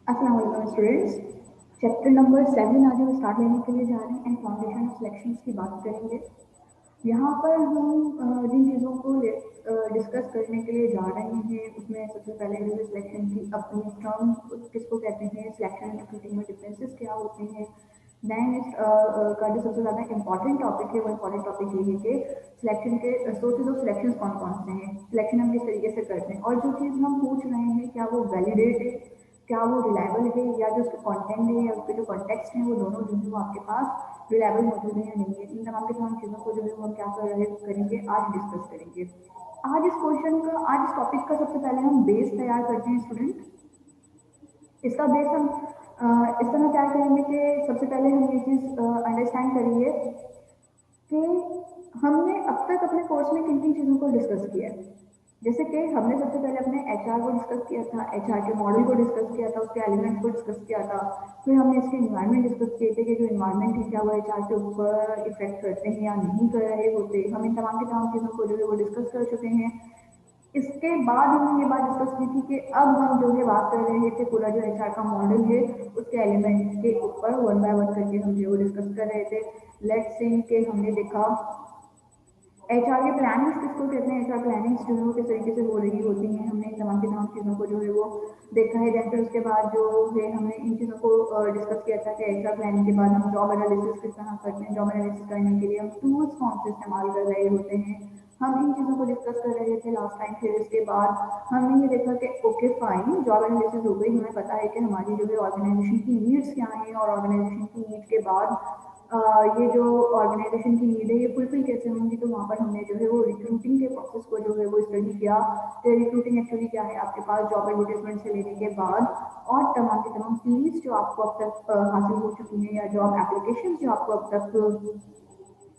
अस्सलाम वालेकुम students. Chapter number 7 आज हम स्टार्ट लेने के लिए जा रहे हैं एंड फाउंडेशन ऑफ सिलेक्शंस की बात करेंगे। यहाँ पर हम जिन चीज़ों को डिस्कस करने के लिए जा रहे हैं उसमें सबसे पहले जो है सिलेक्शन की अपनी टर्म किसको कहते हैं, सिलेक्शन एंड रिक्रूटिंग में डिफरेंसेस क्या होते हैं। देन इस का जो सबसे ज़्यादा इंपॉर्टेंट टॉपिक है वो इंपॉर्टेंट टॉपिक ये है कि सिलेक्शन के सोर्सेज ऑफ सिलेक्शन कौन कौन से हैं, सिलेक्शन हम किस तरीके से करते हैं और जो चीज़ हम पूछ रहे हैं क्या वो वैलिडेट है, क्या वो रिलायबल है, या जो उसका कंटेंट है या उसके जो कॉन्टेक्स्ट है वो दोनों जो है वो आपके पास रिलायबल मौजूद है या नहीं है। इन तमाम के तमाम चीज़ों को जो है वो हम क्या कर रहे करेंगे, आज डिस्कस करेंगे। आज इस टॉपिक का सबसे पहले हम बेस तैयार करते हैं स्टूडेंट। इसका बेस हम इस तरह तैयार करेंगे कि सबसे पहले हम ये चीज़ अंडरस्टैंड करेंगे कि हमने अब तक अपने कोर्स में किन किन चीज़ों को डिस्कस किया है। जैसे कि हमने सबसे पहले अपने एचआर को डिस्कस किया था, एचआर के मॉडल को डिस्कस किया था, उसके एलिमेंट्स को डिस्कस किया था। फिर हमने इसके इन्वायरमेंट डिस्कस किए थे कि जो इन्वायरमेंट है क्या वो एचआर के ऊपर इफेक्ट करते हैं या नहीं कर रहे होते। हम इन तमाम की तमाम चीज़ों को जो है वो डिस्कस कर चुके हैं। इसके बाद हमने ये बात डिस्कस की थी कि अब हम जो है बात कर रहे थे पूरा जो एचआर का मॉडल है उसके एलिमेंट के ऊपर वन बाय वन करके हम जो डिस्कस कर रहे थे। लेट्स से कि हमने देखा एचआर के प्लानिंग्स किसको कहते हैं, एचआर प्लानिंग्स जो है वो किस तरीके से हो रही होती हैं। हमने इन तमाम की तमाम चीज़ों को जो है वो देखा है। देन फिर उसके बाद जो है हमने इन चीज़ों को डिस्कस किया था कि एचआर प्लानिंग के बाद हम जॉब एनालिसिस किस तरह करते हैं, जॉब एनालिसिस करने के लिए हम टूल्स कौन से इस्तेमाल कर रहे होते हैं। हम इन चीज़ों को डिस्कस कर रहे थे लास्ट टाइम। फिर इसके बाद हमने ये देखा कि ओके फाइन, जॉब एनालिसिस हो गई, हमें पता है कि हमारी जो है ऑर्गेनाइजेशन की नीड्स क्या हैं और ऑर्गेनाइजेशन की नीड के बाद ये जो ऑर्गेनाइजेशन की नीड है ये फुलफिल कैसे होंगी। तो वहाँ पर हमने जो है वो रिक्रूटिंग के प्रोसेस को जो है वो स्टडी किया कि रिक्रूटिंग एक्चुअली क्या है आपके पास जॉब एडवर्टाइजमेंट से लेने के बाद, और तमाम की तमाम सीरीज जो आपको अब तक हासिल हो चुकी हैं या जॉब एप्लीकेशन जो आपको अब तक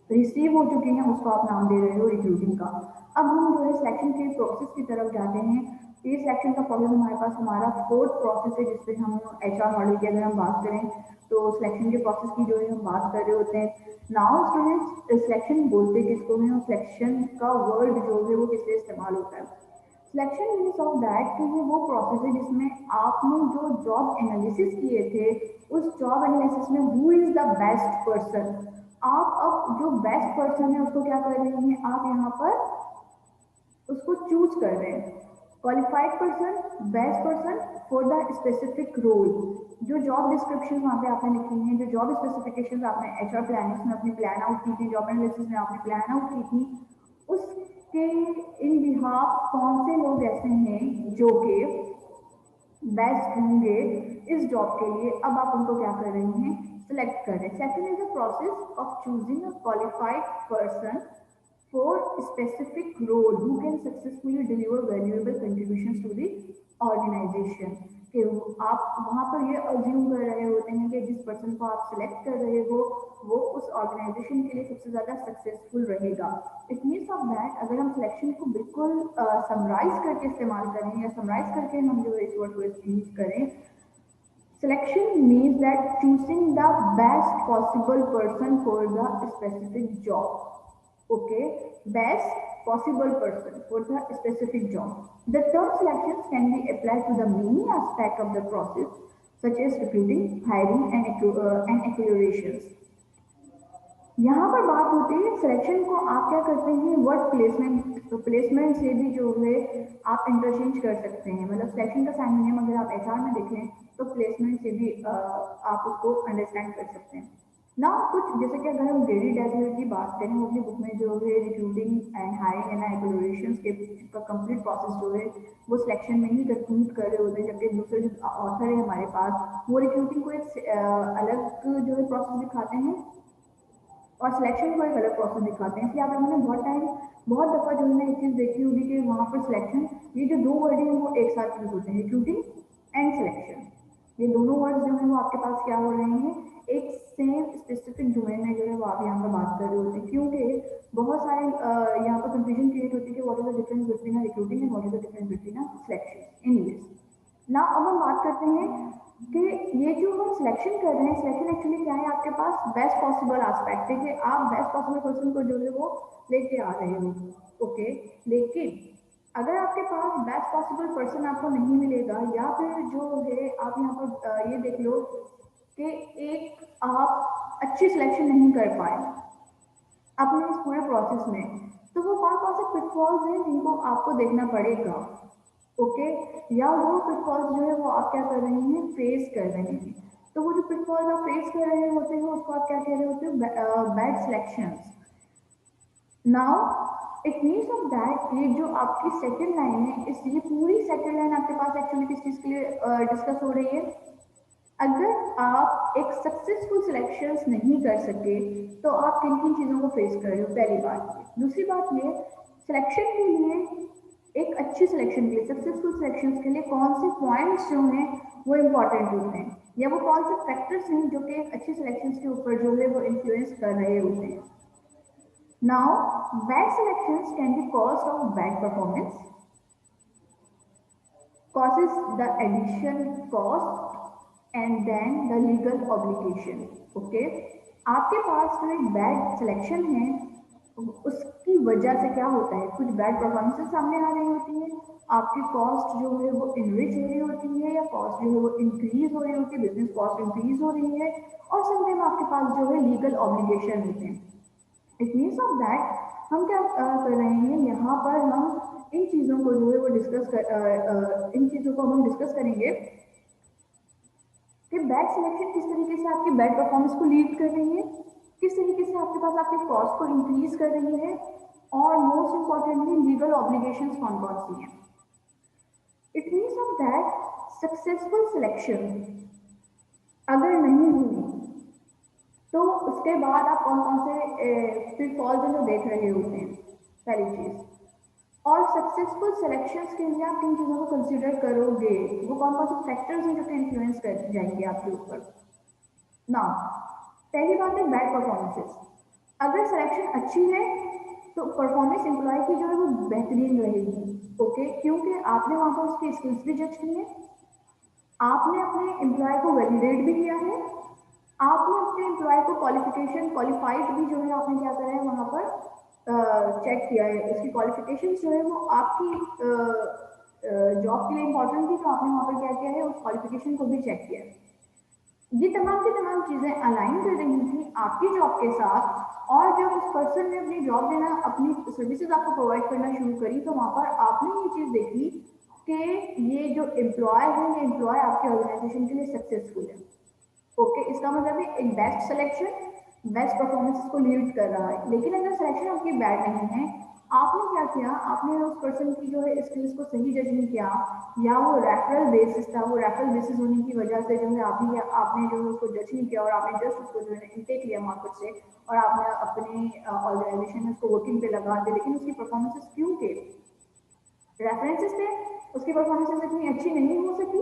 रिसीव हो चुकी हैं उसको आप नाम दे रहे हो रिक्रूटिंग का। अब हम जो है सिलेक्शन के प्रोसेस की तरफ जाते हैं। ये सिलेक्शन का प्रोसेस हमारे पास हमारा फोर्थ प्रोसेस है जिसपे हम एचआर मॉडल की अगर हम बात करें तो सिलेक्शन के प्रोसेस की जो है हम बात कर रहे होते हैं। नाउ स्टूडेंट्स, सिलेक्शन बोलते किसको हैं और सिलेक्शन का वर्ड जो है वो किस लिए इस्तेमाल होता है। सिलेक्शन मीन्स ऑफ दैट कि ये वो प्रोसेस है जिसमें आपने जो जॉब एनालिसिस किए थे उस जॉब एनालिसिस में who is the best person, आप अब जो बेस्ट पर्सन है उसको क्या कर रहे हैं, आप यहाँ पर उसको चूज कर रहे हैं। Qualified person, best person for the specific role. जो जॉब डिस्क्रिप्शन वहाँ पे आपने लिखी हैं, जो जॉब स्पेसिफिकेशन आपने एचआर प्लानिंग में अपनी प्लान आउट की थी, जॉब एनालिसिस में आपने प्लान आउट की थी, उसके इन बिहाफ कौन से लोग ऐसे हैं जो कि बेस्ट होंगे इस जॉब के लिए, अब आप उनको क्या कर रहे हैं, सिलेक्ट कर रहे हैं। Second is the process of choosing a qualified person for specific role who can successfully deliver valuable contributions to the organization। कि आप वहाँ पर ये अज्यूम कर रहे होते हैं कि जिस पर्सन को आप सिलेक्ट कर रहे हो वो उस ऑर्गेनाइजेशन के लिए सबसे ज़्यादा सक्सेसफुल रहेगा। इट मीन्स ऑफ दैट अगर हम सिलेक्शन को बिल्कुल समराइज करके इस्तेमाल करें या समराइज करके हम जो इस वर्ड को यूज करें, selection means that choosing the best possible person for the specific job. Okay, best possible person for the specific job. The term selections can be applied to the many aspects of the process, such as recruiting, hiring, and evaluations। यहाँ पर बात होती है selection को आप क्या करते हैं, वर्क प्लेसमेंट, तो प्लेसमेंट से भी जो है आप इंटरचेंज कर सकते हैं। मतलब सिलेक्शन का सिनोनिम अगर आप एचआर में देखें तो प्लेसमेंट से भी आप उसको अंडरस्टैंड कर सकते हैं ना। कुछ जैसे कि अगर हम ग्रेडी डेविल की बात करें वो अपनी बुक में जो है recruiting and hiring and explorations के का कंप्लीट प्रोसेस जो है वो सिलेक्शन में ही कंक्लूड कर रहे होते हैं, जबकि दूसरे जो ऑथर है हमारे पास वो रिक्रूटिंग को एक अलग जो है प्रोसेस दिखाते हैं और सिलेक्शन को एक अलग प्रोसेस दिखाते हैं। इसलिए आप लोगों ने बहुत दफ़ा जो है एक चीज़ देखी होगी कि वहाँ पर सिलेक्शन, ये जो दो वर्ड हैं वो एक साथ यूज होते हैं, रिक्रूटिंग एंड सिलेक्शन। ये दोनों वर्ड जो है वो आपके पास क्या हो रहे हैं, एक सेम स्पेसिफिक डोमेन में जो है वो आप यहाँ पर बात कर रहे होते हैं। क्योंकि बहुत सारे यहाँ पर कंफ्यूजन क्रिएट होती है कि what is the difference between recruiting and what is the difference between selection in English. ना अब हम बात करते हैं कि ये जो हम सिलेक्शन कर रहे हैं, सिलेक्शन एक्चुअली क्या है, आपके पास बेस्ट पॉसिबल एस्पेक्ट है कि आप बेस्ट पॉसिबल पर्सन को जो है वो लेके आ रहे हो। ओके, लेकिन अगर आपके पास बेस्ट पॉसिबल पर्सन आपको नहीं मिलेगा या फिर जो है आप यहाँ पर ये देख लो कि एक आप अच्छी सिलेक्शन नहीं कर पाए अपने इस पूरे प्रोसेस में, तो वो कौन कौन से पिटफॉल्स हैं जिनको आपको देखना पड़ेगा। ओके, या वो पिटफॉल्स जो है वो आप क्या कर रहे हैं, फेस कर रहे हैं। तो वो जो पिटफॉल्स आप फेस कर रहे होते हैं उसको आप क्या कह रहे होते हो, bad selections. Now it means of that ये जो आपकी सेकंड लाइन है, इस ये पूरी सेकंड लाइन आपके पास एक्चुअली किस चीज़ के लिए डिस्कस हो रही है। अगर आप एक सक्सेसफुल सिलेक्शंस नहीं कर सके तो आप किन किन चीज़ों को फेस कर रहे हो, पहली बात ये। दूसरी बात ये, सिलेक्शन के लिए, एक अच्छी सिलेक्शन के लिए, सक्सेसफुल सिलेक्शंस के लिए कौन से पॉइंट्स जो हैं वो इम्पॉर्टेंट होते हैं, या वो कौन से फैक्टर्स हैं जो कि अच्छी सिलेक्शंस के ऊपर जो है वो इन्फ्लुएंस कर रहे होते हैं। Now bad selections can be cause of bad performance, causes the addition cost and then the legal obligation. Okay, आपके पास जो एक बैड सिलेक्शन है उसकी वजह से क्या होता है, कुछ बैड परफॉर्मेंसेस सामने आ रही होती है, आपकी कॉस्ट जो है वो इनरिच हो रही होती है, या कॉस्ट जो है वो इंक्रीज हो रही होती है, बिजनेस कॉस्ट इंक्रीज हो रही है, और समटाइम आपके पास जो है लीगल ऑब्लिगेशन होते हैं। इट मीन्स ऑफ दैट हम क्या कर रहे हैं यहाँ पर, हम इन चीज़ों को जो है वो इन चीज़ों को हम डिस्कस करेंगे कि बैड सिलेक्शन किस तरीके से आपकी बैड परफॉर्मेंस को लीड कर रही है, किस तरीके से आपके पास आपके कॉस्ट को इंक्रीज कर रही है, और मोस्ट इंपॉर्टेंटली लीगल ऑब्लिगेशंस कौन कौन सी हैं। It means of that successful selection अगर नहीं हुई तो उसके बाद आप कौन कौन से पिटफॉल्स हैं जो देख रहे होते हैं, पहली चीज़। और सक्सेसफुल सिलेक्शंस के लिए आप किन चीज़ों को कंसीडर करोगे, वो कौन कौन से फैक्टर्स हैं जो कि इन्फ्लुएंस कर जाएंगे आपके ऊपर। ना, पहली बात है बैड परफॉर्मेंसेस। अगर सिलेक्शन अच्छी है तो परफॉर्मेंस एम्प्लॉय की जो है वो बेहतरीन रहेगी। ओके, क्योंकि आपने वहाँ पर उसकी स्किल्स भी जज की है, आपने अपने एम्प्लॉय को वैलिडेट भी किया है, आपने अपने एम्प्लॉय को क्वालिफिकेशन क्वालिफाइड भी जो है आपने क्या करा है वहाँ पर चेक किया है, उसकी क्वालिफिकेशन जो है वो आपकी जॉब के लिए इंपॉर्टेंट थी, तो आपने वहाँ पर क्या किया है, उस क्वालिफिकेशन को भी चेक किया है। ये तमाम की तमाम चीज़ें अलाइन कर रही थी आपकी जॉब के साथ, और जब उस पर्सन ने अपनी जॉब देना, अपनी सर्विसेज आपको प्रोवाइड करना शुरू करी, तो वहाँ पर आपने ये चीज़ देखी कि ये जो एम्प्लॉय है, ये एम्प्लॉय आपके ऑर्गेनाइजेशन के लिए सक्सेसफुल है। ओके, इसका मतलब है एक बेस्ट सिलेक्शन बेस्ट परफॉर्मेंस को लीड कर रहा है। लेकिन अगर सिलेक्शन आपकी बैड नहीं है, आपने क्या किया, आपने उस पर्सन की जो है स्किल्स को सही जज नहीं किया, या वो रेफरल बेसिस था, वो रेफरल बेसिस होने की वजह से जो है आपने जो है उसको जज नहीं किया, और आपने जस्ट उसको जो है इनटेक लिया मार्केट से, और आपने अपने ऑर्गेनाइजेशन में उसको वर्किंग पे लगा दिया, लेकिन उसकी परफॉर्मेंसेस क्यों थे, रेफरेंसेस थे, उसकी परफॉर्मेंसेस इतनी अच्छी नहीं हो सकी,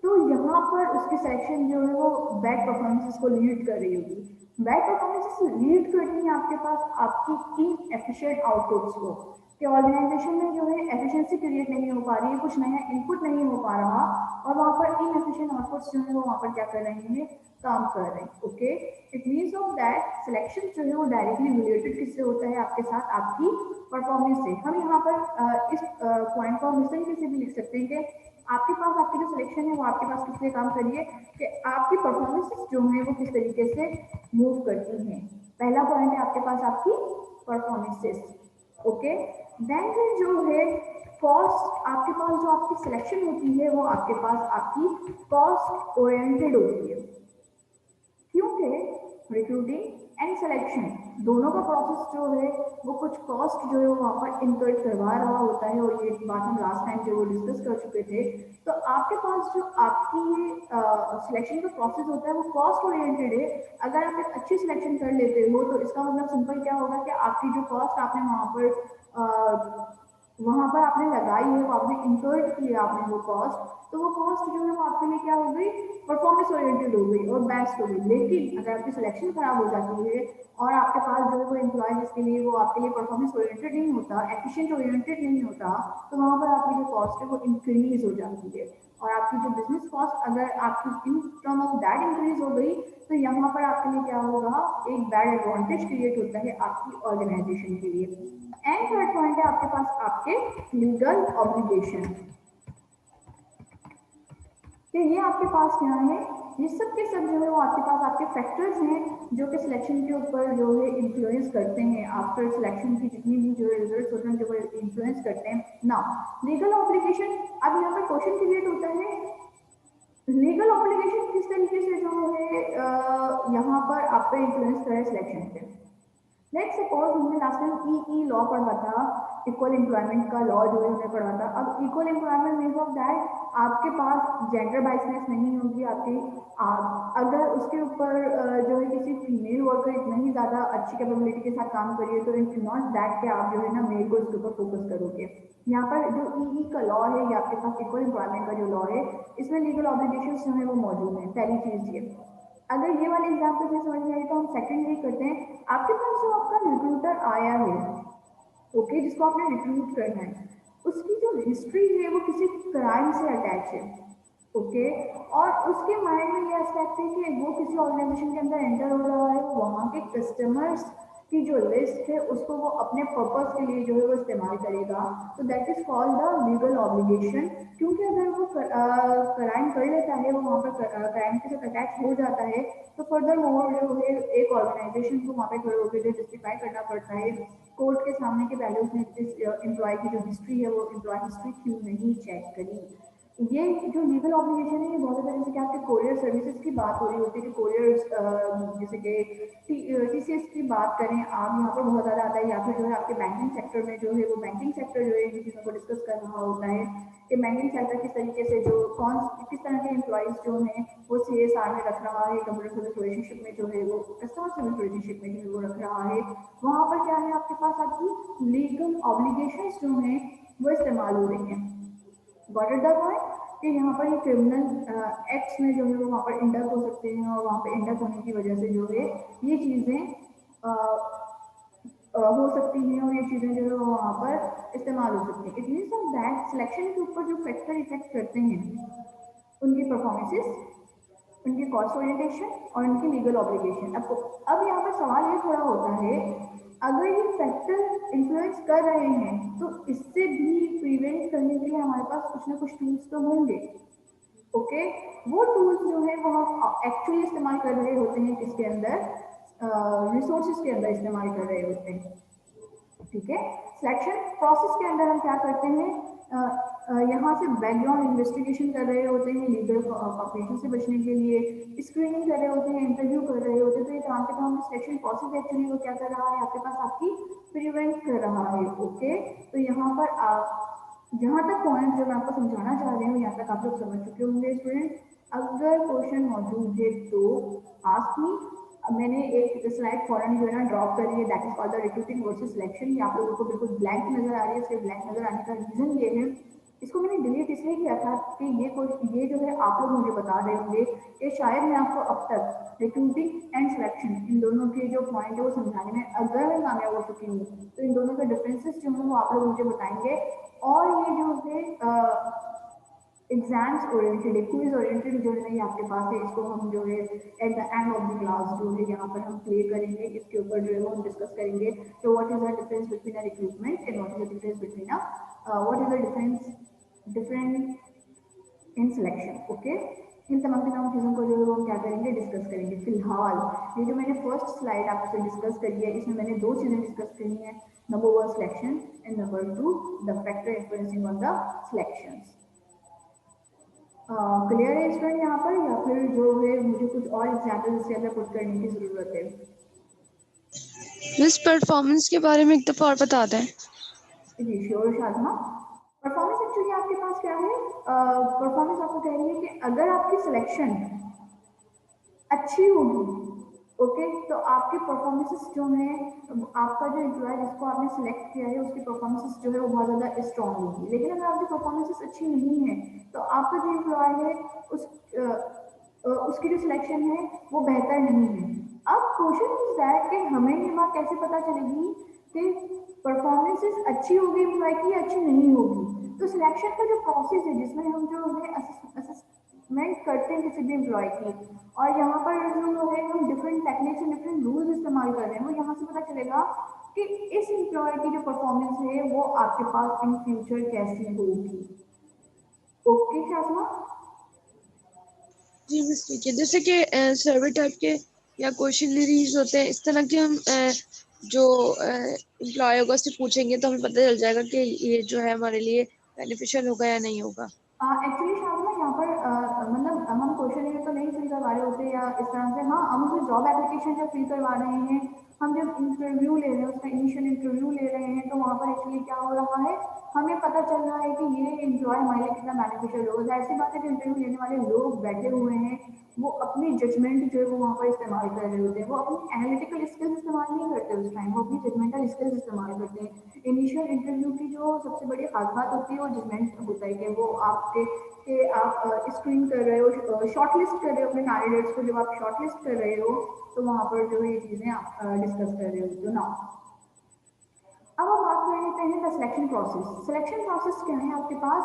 तो यहाँ पर उसकी सिलेक्शन जो है वो बैड परफॉर्मेंसेस को लीड कर रही होगी। बैड परफॉर्मेंसेस लीड कर रही है आपके पास आपकी इन एफिशिएंट आउटपुट्स को, कि ऑर्गेनाइजेशन में जो है एफिशिएंसी क्रिएट नहीं हो पा रही है, कुछ नया इनपुट नहीं हो पा रहा, और वहाँ पर इन एफिशिएंट आउटपुट्स जो है वो वहाँ पर क्या कर रहे हैं, काम कर रहे हैं। Okay, it means of that selection जो है वो डायरेक्टली रिलेटेड किससे होता है, आपके साथ आपकी परफॉर्मेंस से। हम यहाँ पर इस पॉइंट को हम इस तरीके से भी लिख सकते हैं कि आपके पास आपकी जो सिलेक्शन है वो आपके पास किस लिए काम करिए, कि आपकी परफॉर्मेंस जो है वो किस तरीके से मूव करती हैं। पहला पॉइंट है आपके पास आपकी परफॉर्मेंसेस। ओके, देन फिर जो है कॉस्ट, आपके पास जो आपकी सिलेक्शन होती है वो आपके पास आपकी कॉस्ट ओरिएंटेड होती है, क्योंकि रिक्रूटिंग एंड सिलेक्शन दोनों का प्रोसेस जो है वो कुछ कॉस्ट जो है वो वहाँ पर इनकर्ड करवा रहा होता है, और ये बात हम लास्ट टाइम जो वो डिस्कस कर चुके थे। तो आपके पास जो आपकी सिलेक्शन का प्रोसेस होता है वो कॉस्ट ओरिएंटेड है। अगर आप एक अच्छी सिलेक्शन कर लेते हो तो इसका मतलब सिंपल क्या होगा कि आपकी जो कॉस्ट आपने वहाँ पर आपने लगाई है, वो आपने इंकर्ड किया आपने वो कॉस्ट, तो वो कॉस्ट जो है वो आपके लिए क्या हो गई, परफॉर्मेंस ओरिएंटेड हो गई और बेस्ट हो गई। लेकिन अगर आपकी सिलेक्शन खराब हो जाती है और आपके पास जो है वो एम्प्लॉय जिसके लिए वो आपके लिए परफॉर्मेंस ओरिएंटेड नहीं होता, एफिशिएंट ओरिएंटेड नहीं होता, तो वहाँ पर आपकी जो कॉस्ट है वो इंक्रीज हो जाती है, और आपकी जो बिजनेस कॉस्ट अगर आपकी in term of that increase हो गई, तो यहाँ पर आपके लिए क्या होगा, एक बैड एडवांटेज क्रिएट होता है आपकी ऑर्गेनाइजेशन के लिए। एंड थर्ड पॉइंट है आपके पास आपके लीगल ऑब्लिगेशन। कि ये आपके पास क्या है, ये सब के सब जो है वो आपके पास आपके फैक्टर्स हैं जो कि सिलेक्शन के ऊपर जो है इन्फ्लुएंस करते हैं। आफ्टर सिलेक्शन की जितनी भी जो रिजल्ट होते हैं जो वो इन्फ्लुएंस करते हैं ना। लीगल ऑब्लिगेशन, अब यहाँ पर क्वेश्चन क्रिएट होता है, लीगल ऑब्लिगेशन किस तरीके से जो है यहाँ पर आप पे इन्फ्लुएंस करे सिलेक्शन पे। लेट्स सपोज हमने लास्ट टाइम लॉ पढ़ा था, इक्वल एम्प्लॉयमेंट का लॉ जो है हमने पढ़ा था। अब equal employment means of that आपके पास जेंडर बाइसनेस नहीं होगी आपकी। आप अगर उसके ऊपर जो है किसी फीमेल वर्कर इतना ही ज़्यादा अच्छी कैपेबिलिटी के साथ काम करिए तो इट नॉट दैट कि आप जो है ना मेल को उसके ऊपर फोकस करोगे। यहाँ पर जो का लॉ है या आपके पास इक्वल एम्प्लॉयमेंट का जो लॉ है इसमें लीगल ऑब्लिगेशन जो है वो मौजूद है। पहली चीज़ ये, अगर ये वाले एग्जाम्पल से समझ में आए तो हम सेकंड ये करते हैं। आपके पास जो आपका रिक्रूटर आया है, ओके, जिसको आपने रिक्रूट करना है, उसकी जो हिस्ट्री है वो किसी क्राइम से अटैच है, ओके, और उसके माइंड में ये एस्पेक्ट है कि वो किसी ऑर्गेनाइजेशन के अंदर एंटर हो रहा है, वहाँ के कस्टमर्स की जो लिस्ट है उसको वो अपने पर्पस के लिए जो है वो इस्तेमाल करेगा। तो that is called the legal obligation. क्योंकि अगर वो क्राइम कर लेता है, वो वहाँ पर क्राइम के साथ अटैच हो जाता है, तो फर्दर मोर जो है एक ऑर्गेनाइजेशन को वहाँ पे खड़े होकर जो जस्टिफाई करना पड़ता है कोर्ट के सामने के पहले उसने इस एम्प्लॉय की जो हिस्ट्री है वो एम्प्लॉय हिस्ट्री क्यों नहीं चेक करी। ये जो लीगल ऑब्लिगेशन है ये बहुत ज़्यादा, जैसे कि आपके कोरियर सर्विसेज की बात हो रही होती है कि कोरियर्स जैसे कि टीसीएस की बात करें आप, यहाँ पर बहुत ज़्यादा आता है। या फिर जो है आपके बैंकिंग सेक्टर में जो है वो बैंकिंग सेक्टर जो है इन चीज़ों को डिस्कस कर रहा होता है कि बैंकिंग सेक्टर किस तरीके से जो किस तरह के एम्प्लॉयज़ जो हैं वो CSR में रख रहा है, कंप्यूटर सर्विस रिलेशनशिप में जो है वो कस्टमर सर्विस रिलेशनशिप में जो है वो रख रहा है। वहाँ पर क्या है आपके पास आपकी लीगल ऑब्लिगेशंस जो हैं वो इस्तेमाल हो रही हैं। गॉट इट द पॉइंट कि यहाँ पर ये क्रिमिनल एक्ट्स में जो है वो वहाँ पर इंडक हो सकते हैं और वहाँ पर इंडक होने की वजह से जो है ये चीज़ें हो सकती हैं और ये चीज़ें जो है वो वहाँ पर इस्तेमाल हो सकती हैं। It means of that selection के ऊपर जो फैक्टर इफेक्ट करते हैं उनकी परफॉर्मेंसेस, उनकी कॉस्ट ओरिएंटेशन और उनकी लीगल ऑब्लिगेशन। अब यहाँ पर सवाल ये थोड़ा होता है, अगर ये फैक्टर इन्फ्लुएंस कर रहे हैं तो इससे भी प्रिवेंट करने के लिए हमारे पास कुछ ना कुछ टूल्स तो होंगे, ओके। वो टूल्स जो है वो हम एक्चुअली इस्तेमाल कर रहे होते हैं किसके अंदर, रिसोर्सेज के अंदर इस्तेमाल कर रहे होते हैं, ठीक है। सिलेक्शन प्रोसेस के अंदर हम क्या करते हैं, यहाँ से बैकग्राउंड इन्वेस्टिगेशन कर रहे होते हैं लीगल ऑपरेशन से बचने के लिए, स्क्रीनिंग कर रहे होते हैं, इंटरव्यू कर रहे होते हैं। तो ये तमाम के तमाम सिलेक्शन प्रोसेस एक्चुअली वो क्या कर रहा है आपके पास आपकी प्रिवेंट कर रहा है, ओके। तो यहाँ पर आप जहाँ तक पॉइंट जो मैं आपको समझाना चाह रही हूँ यहाँ तक आप लोग समझ चुके होंगे स्टूडेंट। अगर क्वेश्चन मौजूद है तो आस्क मी। मैंने एक स्लाइड फॉरन जो है ना ड्रॉप करी है, that is called the recruiting versus selection. ये आप लोगों को बिल्कुल ब्लैंक नजर आ रही है, इसके ब्लैंक नजर आने का रीजन ये है, इसको मैंने डिलीट इसलिए किया था कि ये जो है आप लोग मुझे बता रहे होंगे कि शायद मैं आपको अब तक रिक्रूटिंग एंड सिलेक्शन इन दोनों के जो पॉइंट है वो समझाने में अगर मैं कामयाब हो चुकी हूँ तो इन दोनों के डिफरेंसेस जो हैं वो आप लोग मुझे बताएंगे। और ये जो है एग्जाम्स ओरिएंटेड क्विज ओरिएंटेड जो है ये आपके पास है, इसको हम जो है at the end of the class जो है यहाँ पर हम प्ले करेंगे, इसके ऊपर जो है वो हम डिस्कस करेंगे। तो what is the difference between a recruitment and what is the difference between a what is the difference in selection, okay. इन तमाम चीज़ों को जो है वो हम क्या करेंगे डिस्कस करेंगे। फिलहाल ये जो मैंने फर्स्ट स्लाइड आपसे डिस्कस करी है इसमें मैंने दो चीज़ें डिस्कस करी हैं, number 1 selection and number 2 the factor influencing on the selections. Clear है स्टूडेंट यहाँ पर, या फिर जो है मुझे कुछ और एग्जाम्पल इसके अंदर पुट करने की जरूरत है। मिस परफॉर्मेंस के बारे में एक दफा और बता दें। जी श्योर शादमा। परफॉर्मेंस एक्चुअली आपके पास क्या है, परफॉर्मेंस आपको कह रही है कि अगर आपकी सिलेक्शन अच्छी होगी, ओके, तो आपके परफॉर्मेंसेस जो हैं आपका जो एम्प्लॉय जिसको आपने सिलेक्ट किया है उसकी परफॉर्मेंसेस जो है वो बहुत ज़्यादा स्ट्रॉन्ग होगी। लेकिन अगर आपकी परफॉर्मेंसेस अच्छी नहीं है तो आपका जो एम्प्लॉय है उसकी जो सिलेक्शन है वो बेहतर नहीं है। अब क्वेश्चन इज दैट कि हमें ये बात कैसे पता चलेगी कि परफॉर्मेंसेस अच्छी होगी एम्प्लॉय की अच्छी नहीं होगी। तो सिलेक्शन का जो प्रोसेस है जिसमें हम जो है असेसमेंट करते हैं किसी भी एम्प्लॉय की, और यहाँ पर जो है हम different techniques and different rules इस्तेमाल कर रहे हैं, वो यहाँ से पता चलेगा कि इस एम्प्लॉय की जो परफॉर्मेंस है वो आपके पास इन फ्यूचर कैसी होगी, ओके शासमा। जी मिस ठीक है, जैसे कि सर्वे टाइप के या क्वेश्चनरीज होते हैं, इस तरह के हम जो एम्प्लॉय होगा उससे पूछेंगे तो हमें पता चल जाएगा कि ये जो है हमारे लिए बेनिफिशियल होगा या नहीं होगा। एक्चुअली शायद ना यहाँ पर मतलब हम क्वेश्चन ये तो नहीं फिल करवा रहे होते या इस तरह से, हाँ हम जो जॉब एप्लीकेशन जब फिल करवा रहे हैं, हम जब इंटरव्यू ले रहे हैं, उसका इनिशियल इंटरव्यू ले रहे हैं, तो वहाँ पर एक्चुअली क्या हो रहा है, हमें पता चल रहा है कि ये एम्प्लॉय हमारे लिए कितना बेनिफिशियल होगा। जाहिर सी बात है, जो इंटरव्यू लेने वाले लोग बैठे हुए हैं वो अपनी जजमेंट जो है वो वहाँ पर इस्तेमाल कर रहे होते हैं, वो अपनी एनालिटिकल स्किल्स इस्तेमाल नहीं करते उस टाइम, वो अपनी जजमेंटल स्किल्स इस्तेमाल करते हैं। इनिशियल इंटरव्यू की जो सबसे बड़ी खास बात होती है वो जजमेंट होता है, कि वो आपके कि आप स्क्रीन कर रहे हो, शॉर्टलिस्ट कर रहे हो अपने कैंडिडेट्स को। जब आप शॉर्टलिस्ट कर रहे हो तो वहाँ पर जो है ये चीज़ें आप डिस्कस कर रहे होते हो ना। अब हम बात कर लेते हैं the selection process. Selection process क्या है आपके पास,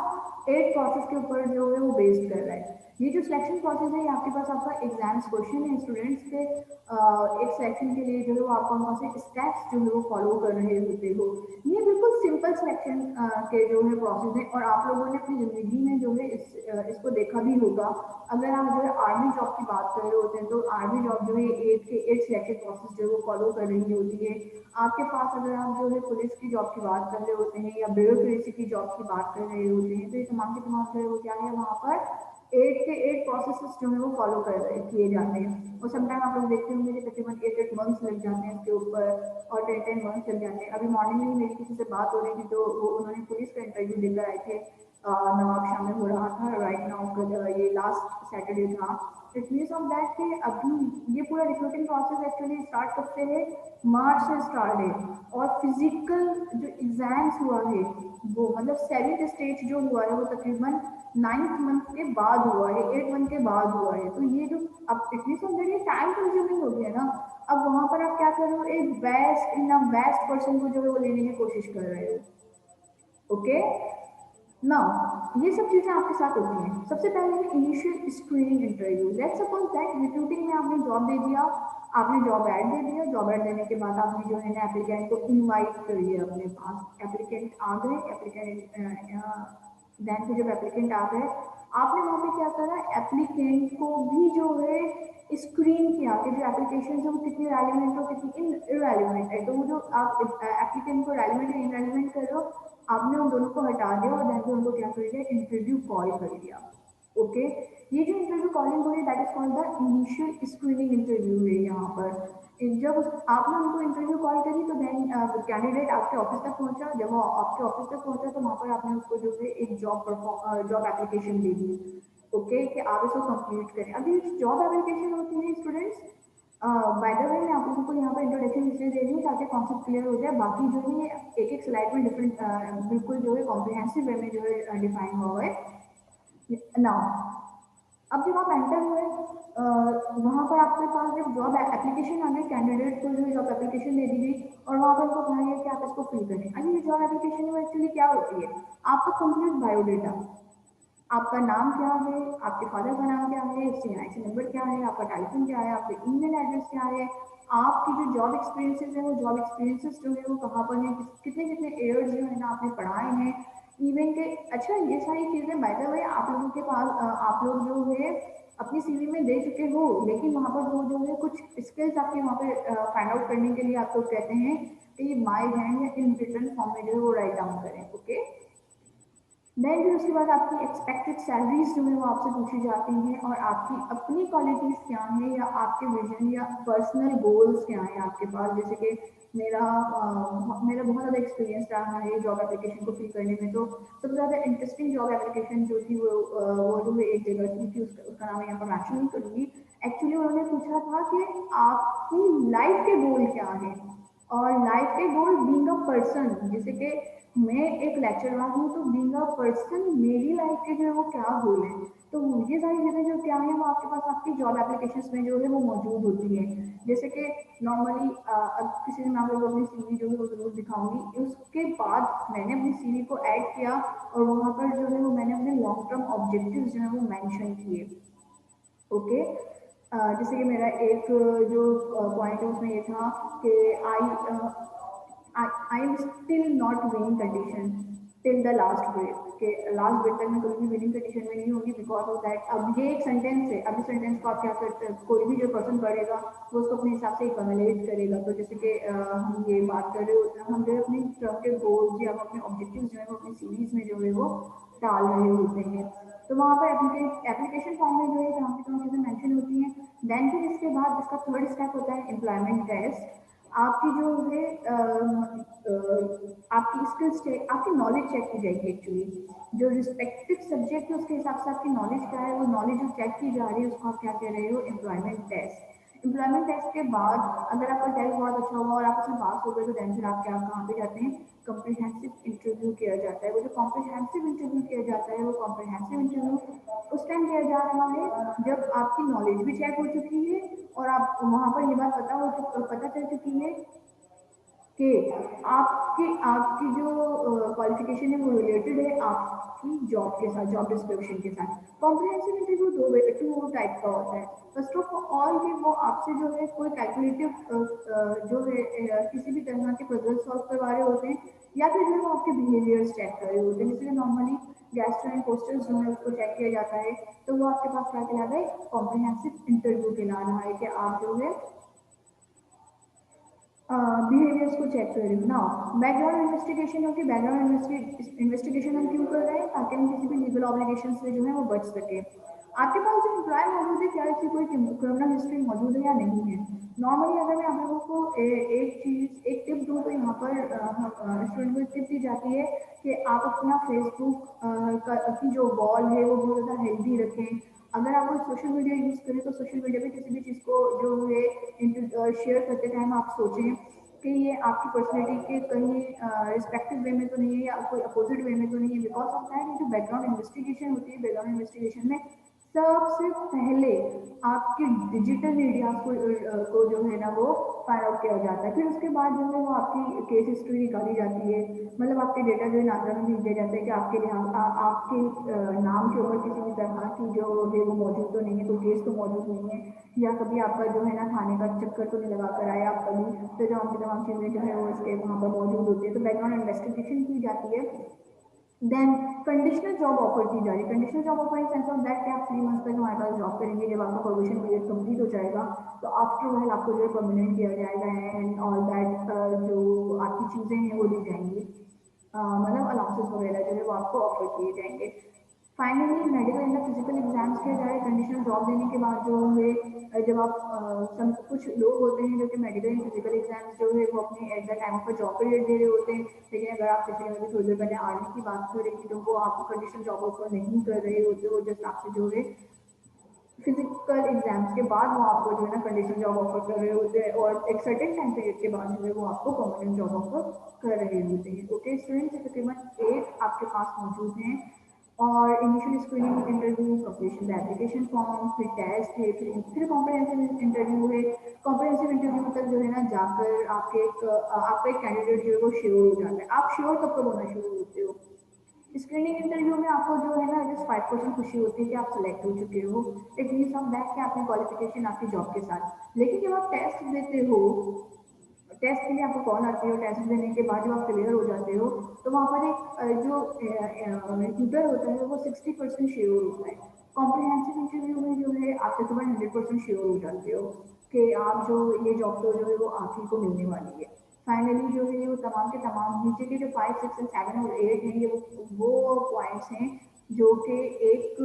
8 प्रोसेस के ऊपर जो है वो बेस्ड कर रहा है। ये जो सिलेक्शन प्रोसेस है, ये आपके पास आपका एग्जाम्स क्वेश्चन है स्टूडेंट्स के, एक सिलेक्शन के लिए जो है वो आप कौन कौन से स्टेप्स जो है वो फॉलो कर रहे होते हो। ये बिल्कुल सिंपल सिलेक्शन के जो है प्रोसेस है, और आप लोगों ने अपनी ज़िंदगी में जो है इसको देखा भी होगा। अगर आप जो है आर्मी जॉब की बात कर रहे होते हैं, तो आर्मी जॉब जो है 8 सिलेक्शन प्रोसेस जो है वो फॉलो कर रही होती है। आपके पास अगर आप जो है पुलिस की जॉब की बात कर रहे होते हैं या ब्यूरोक्रेसी की जॉब की बात कर रहे होते हैं, तो ये तमाम के तमाम जो है वो क्या है, वहाँ पर 8 प्रोसेस जो है वो फॉलो कर रहे किए जाते हैं। और समटाइम आप लोग देखते होंगे कि तकरीबन 8 मंथ्स लग जाते हैं इसके ऊपर, और 10 मंथ्स लग जाते हैं। अभी मॉर्निंग में मेरी किसी से बात हो रही थी, तो वो उन्होंने पुलिस का इंटरव्यू देकर आए थे, नवाबशाह में हो रहा था राइट नाउ, ये लास्ट सैटरडे था। इट मीन्स ऑफ दैट कि अभी ये पूरा रिक्रूटिंग प्रोसेस एक्चुअली स्टार्ट कब से है, मार्च से स्टार्ट है। और फिजिकल जो एग्जाम्स हुआ है वो मतलब 7th स्टेज जो हुआ है वो तकरीबन 9th मंथ के बाद हुआ है, 8 मंथ के बाद हुआ है। तो ये जो अब इतनी सुंदर ये टाइम कंज्यूमिंग हो गया ना। अब वहां पर आप क्या कर रहे हो, एक बेस्ट इन बेस्ट पर्सन को जो है वो लेने की कोशिश कर रहे हो। ओके, नाउ ये सब चीजें आपके साथ होती हैं। सबसे पहले है initial screening interview. Let's suppose that recruiting में आपने जॉब दे दिया, आपने जॉब ऐड दे दिया, जॉब ऐड देने के बाद आपने जो है ना एप्लीकेंट को इनवाइट कर लिया अपने पास। एप्लीकेंट आ गए, एप्लीकेंट देन फिर जब एप्लीकेंट आ गए, आपने वहाँ पे क्या करा, एप्लीकेंट को भी जो है स्क्रीन किया कि जो एप्लीकेशन है वो कितनी रेलिवेंट हो, कितनी इरेलीवेंट है। तो वो जो आप एप्लीकेंट को रेलिवेंट या इनरेलीवेंट कर रहे हो, आपने उन दोनों को हटा दिया और देन उनको क्या कर दिया, इंटरव्यू कॉल कर दिया। ओके, ये जो इंटरव्यू कॉलिंग हो रही है that is called the initial screening interview है यहाँ पर। जब आपने उनको इंटरव्यू कॉल करी तो देन कैंडिडेट आपके ऑफिस तक पहुंचा। जब वो आपके ऑफिस तक पहुंचा तो वहाँ पर आपने उसको जो है एक जॉब एप्लीकेशन दे दी। ओके, कि आप इसको कंप्लीट करें। अभी जॉब एप्लीकेशन होती है स्टूडेंट्स, बाय द वे मैं आप लोगों को यहाँ पर इंट्रोडक्शन इसलिए दे रही हूँ ताकि कॉन्सेप्ट क्लियर हो जाए। बाकी जो है एक एक स्लाइड में डिफरेंट बिल्कुल जो है कॉम्प्रिहेंसिव वे में जो है डिफाइन हुआ है। नाउ अब जब आप एंटर हुए, वहाँ पर आपके पास जब जॉब एप्लीकेशन आ गई, कैंडिडेट को जो जॉब एप्लीकेशन दे दी गई, और वहाँ पर उनको कहा गया कि आप इसको फिल करें। अभी ये जॉब एप्लीकेशन में एक्चुअली क्या होती है, आपका कंप्लीट बायोडेटा, आपका नाम क्या है, आपके फादर का नाम क्या है, CNIC नंबर क्या है, आपका टाइटल क्या है, आपका ईमेल एड्रेस क्या है, आपकी जो जॉब एक्सपीरियंसेस है वो जॉब एक्सपीरियंसेस जो है वो कहाँ पर है, कितने कितने ईयर्स जो है ना आपने पढ़ाए हैं, इवन के। अच्छा, ये सारी चीज़ें बाय द वे आप लोगों के पास आप लोग जो है अपनी CV में दे चुके हो, लेकिन वहाँ पर वो जो है कुछ स्किल्स आपके वहाँ पे फाइंड आउट करने के लिए आप लोग कहते हैं कि माई हैंड या इन रिटर्न फॉर्म में जो है वो राइट डाउन करें। ओके, देन फिर उसके बाद आपकी एक्सपेक्टेड सैलरीज जो है वो आपसे पूछी जाती हैं, और आपकी अपनी क्वालिटीज़ क्या हैं, या आपके विजन या पर्सनल गोल्स क्या हैं आपके पास। जैसे कि मेरा बहुत ज़्यादा एक्सपीरियंस रहा है जॉब एप्लीकेशन को फिल करने में। तो सबसे ज़्यादा इंटरेस्टिंग जॉब एप्लीकेशन जो थी वो जो है एक जगह की थी, उसका नाम मैं यहाँ पर मैंशन नहीं करूँगी। एक्चुअली उन्होंने पूछा था कि आपकी लाइफ के गोल क्या है, और लाइफ के गोल बीइंग अ पर्सन। जैसे कि मैं एक लेक्चरर हूँ, तो बीइंग अ पर्सन मेरी लाइफ के जो है वो क्या गोल है। तो ये सारी चीज़ें जो क्या है वो आपके पास आपकी जॉब एप्लीकेशंस में जो है वो मौजूद होती है। जैसे कि नॉर्मली अब किसी दिन आप लोग अपनी CV जो है वो जरूर दिखाऊंगी। उसके बाद मैंने अपनी CV को ऐड किया, और वहाँ पर जो है वो मैंने अपने लॉन्ग टर्म ऑब्जेक्टिव्स जो है वो मेंशन किए। ओके, जैसे कि मेरा एक जो पॉइंट है उसमें ये था कि I I am still not winning condition. Till the last breath के लास्ट ब्रेथ तक मैं कभी भी विनिंग कंडीशन में नहीं होगी बिकॉज ऑफ दैट। अब ये एक सेंटेंस है, अभी सेंटेंस को आप क्या करते हैं, कोई भी जो पर्सन पढ़ेगा वो उसको अपने हिसाब से इवेलुएट करेगा। तो जैसे कि हम ये बात कर रहे होते हैं, हम जो है अपनी टर्म के गोल्स या अपने ऑब्जेक्टिव्स जो है वो अपनी सीरीज में जो है वो डाल रहे होते हैं। तो वहाँ पर एप्लीकेशन फॉर्म में जो है जहाँ पे तमाम चीज़ें मैंशन होती हैं। देन फिर इसके बाद इसका थर्ड स्टेप होता है एम्प्लॉयमेंट टेस्ट। आपकी जो है आपकी स्किल्स चेक, आपकी नॉलेज चेक की जाएगी। एक्चुअली जो रिस्पेक्टिव सब्जेक्ट है उसके हिसाब से आपकी नॉलेज क्या है, वो नॉलेज जो चेक की जा रही है उसको आप क्या कह रहे हो, एम्प्लॉयमेंट टेस्ट। एम्प्लॉयमेंट टेस्ट के बाद अगर आपका टेस्ट बहुत अच्छा हुआ और आप उसमें पास हो गए तो देन फिर आप क्या कहाँ पे जाते हैं, कॉम्प्रिहेंसिव इंटरव्यू किया जाता है। वो जो कॉम्प्रिहेंसिव इंटरव्यू किया जाता है, वो कॉम्प्रिहेंसिव इंटरव्यू उस टाइम किया जा रहा है जब आपकी नॉलेज भी चेक हो चुकी है और आप वहाँ पर ये बात पता चल चुकी है कि आपकी आपकी जो क्वालिफिकेशन है वो रिलेटेड है आपकी जॉब के साथ, जॉब डिस्क्रिप्शन के साथ। कॉम्प्रिहेंसिव इंटरव्यू टू टाइप का होता है। फर्स्ट ऑफ ऑल कि वो आपसे जो है कोई कैलकुलेटिव जो है किसी भी तरह के पजल सॉल्व करवा रहे होते हैं, या फिर जो है वो आपके बिहेवियर्स चेक कर रहे होते हैं। जैसे नॉर्मली गैस्ट्रो एंड पोस्टर्स जो है उसको चेक किया जाता है, तो वो आपके पास क्या कहला रहा है, कॉम्प्रिहेंसिव इंटरव्यू कहला रहा है कि आप जो है बिहेवियर्स को चेक कर रही हूँ ना। बैकग्राउंड इन्वेस्टिगेशन होगी, बैकग्राउंड इन्वेस्टिगेशन हम क्यों कर रहे हैं, ताकि हम किसी भी लीगल ऑब्लिगेशन से जो है वो बच सके। आपके पास जो एम्प्लॉय मौजूद है, क्या इसकी कोई क्रिमिनल हिस्ट्री मौजूद है या नहीं है। नॉर्मली अगर मैं आप लोगों को एक टिप दूँ तो यहाँ पर स्टूडेंट को टिप दी जाती है कि आप अपना फेसबुक की जो वॉल है वो बहुत ज़्यादा हेल्दी रखें। अगर आप लोग सोशल मीडिया यूज़ करें तो सोशल मीडिया पे किसी भी चीज़ को जो है शेयर करते टाइम आप सोचें कि ये आपकी पर्सनैलिटी के कहीं रिस्पेक्टिव वे में तो नहीं है या कोई अपोजिट वे में तो नहीं है। बिकॉज ऑफ दैट जो बैकग्राउंड इन्वेस्टिगेशन होती है, बैकग्राउंड इन्वेस्टिगेशन में सबसे पहले आपके डिजिटल मीडिया को जो है ना वो फाइंड आउट किया जाता है। फिर उसके बाद जो है वो आपकी केस हिस्ट्री निकाली जाती है। मतलब आपके डेटा जो है नागरा में भेज दिया जाता है कि आपके आपके नाम के ऊपर किसी भी तरह की जो है वो मौजूद तो नहीं है, कोई केस तो मौजूद नहीं है, या कभी आपका जो है ना थाने का चक्कर तो नहीं लगा कर आया आप कभी। तो तमाम चीज़ें जो है वो इसके वहाँ पर मौजूद होती है। तो बैकग्राउंड इन्वेस्टिगेशन की जाती है। देन कंडीशनल जॉब ऑफर की जा रही है। Conditional job offer in sense of that कि आप 3 मंथ तक हमारे पास जॉब करेंगे, जब आपका प्रोबेशन पीरियड कंप्लीट हो जाएगा तो आफ्टर वाइल आपको जो है परमानेंट किया जाएगा एंड ऑल दैट। जो आपकी चीज़ें हैं वो दी जाएंगी, मतलब अलाउंसेस वगैरह जो है वो आपको ऑफर किए जाएंगे। Finally medical and physical exams किया जा रहा है कंडीशनल जॉब देने के बाद। जो है जब आप सब कुछ लोग होते हैं जो कि मेडिकल एंड फिजिकल एग्जाम्स जो है वो अपने at the time of job period दे रहे होते हैं। लेकिन अगर आप किसी में थोड़ी देर पहले आर्मी की बात करेंगे तो वो आपको कंडीशनल जॉब ऑफर नहीं कर रहे होते, वो जस्ट आपसे जो है फिजिकल एग्जाम्स के बाद वो आपको जो है ना कंडीशनल जॉब ऑफर कर रहे होते हैं, और एक सर्टेन टाइम पीरियड के बाद जो है वो आपको परमानेंट जॉब ऑफर कर रहे होते हैं। ओके स्टूडेंट्स, तकरीबन 8 आपके पास मौजूद हैं। और initial screening interview, completion the application form, फिर टेस्ट है, फिर कॉम्प्रिहेंसिव इंटरव्यू है। कॉम्प्रिहेंसिव इंटरव्यू तक जो है ना जाकर आपका एक कैंडिडेट जो है वो श्योर हो जाता है। आप श्योर कब कब होना शुरू होते हो, स्क्रीनिंग इंटरव्यू में आपको जो है ना जस्ट 5% खुशी होती है कि आप सेलेक्ट हो चुके हो। इट मीन्स ऑफ दैट कि आपकी क्वालिफिकेशन आपकी जॉब के साथ। लेकिन जब आप टेस्ट देते हो, टेस्ट के लिए आपको कॉल आती है, टेस्ट देने के बाद जब आप क्लियर हो जाते हो तो वहाँ पर एक जो ट्यूटर होता है वो 60% श्योर होता है। कॉम्प्रिहेंसिव इंटरव्यू में जो है आप तकरीबन 100% श्योर हो जाते हो कि आप जो ये जॉब तो जो है वो आप ही को मिलने वाली है। फाइनली जो है वो तमाम के तमाम नीचे के जो 5, 6 एंड 7 और 8 हैं, ये वो पॉइंट्स हैं जो कि एक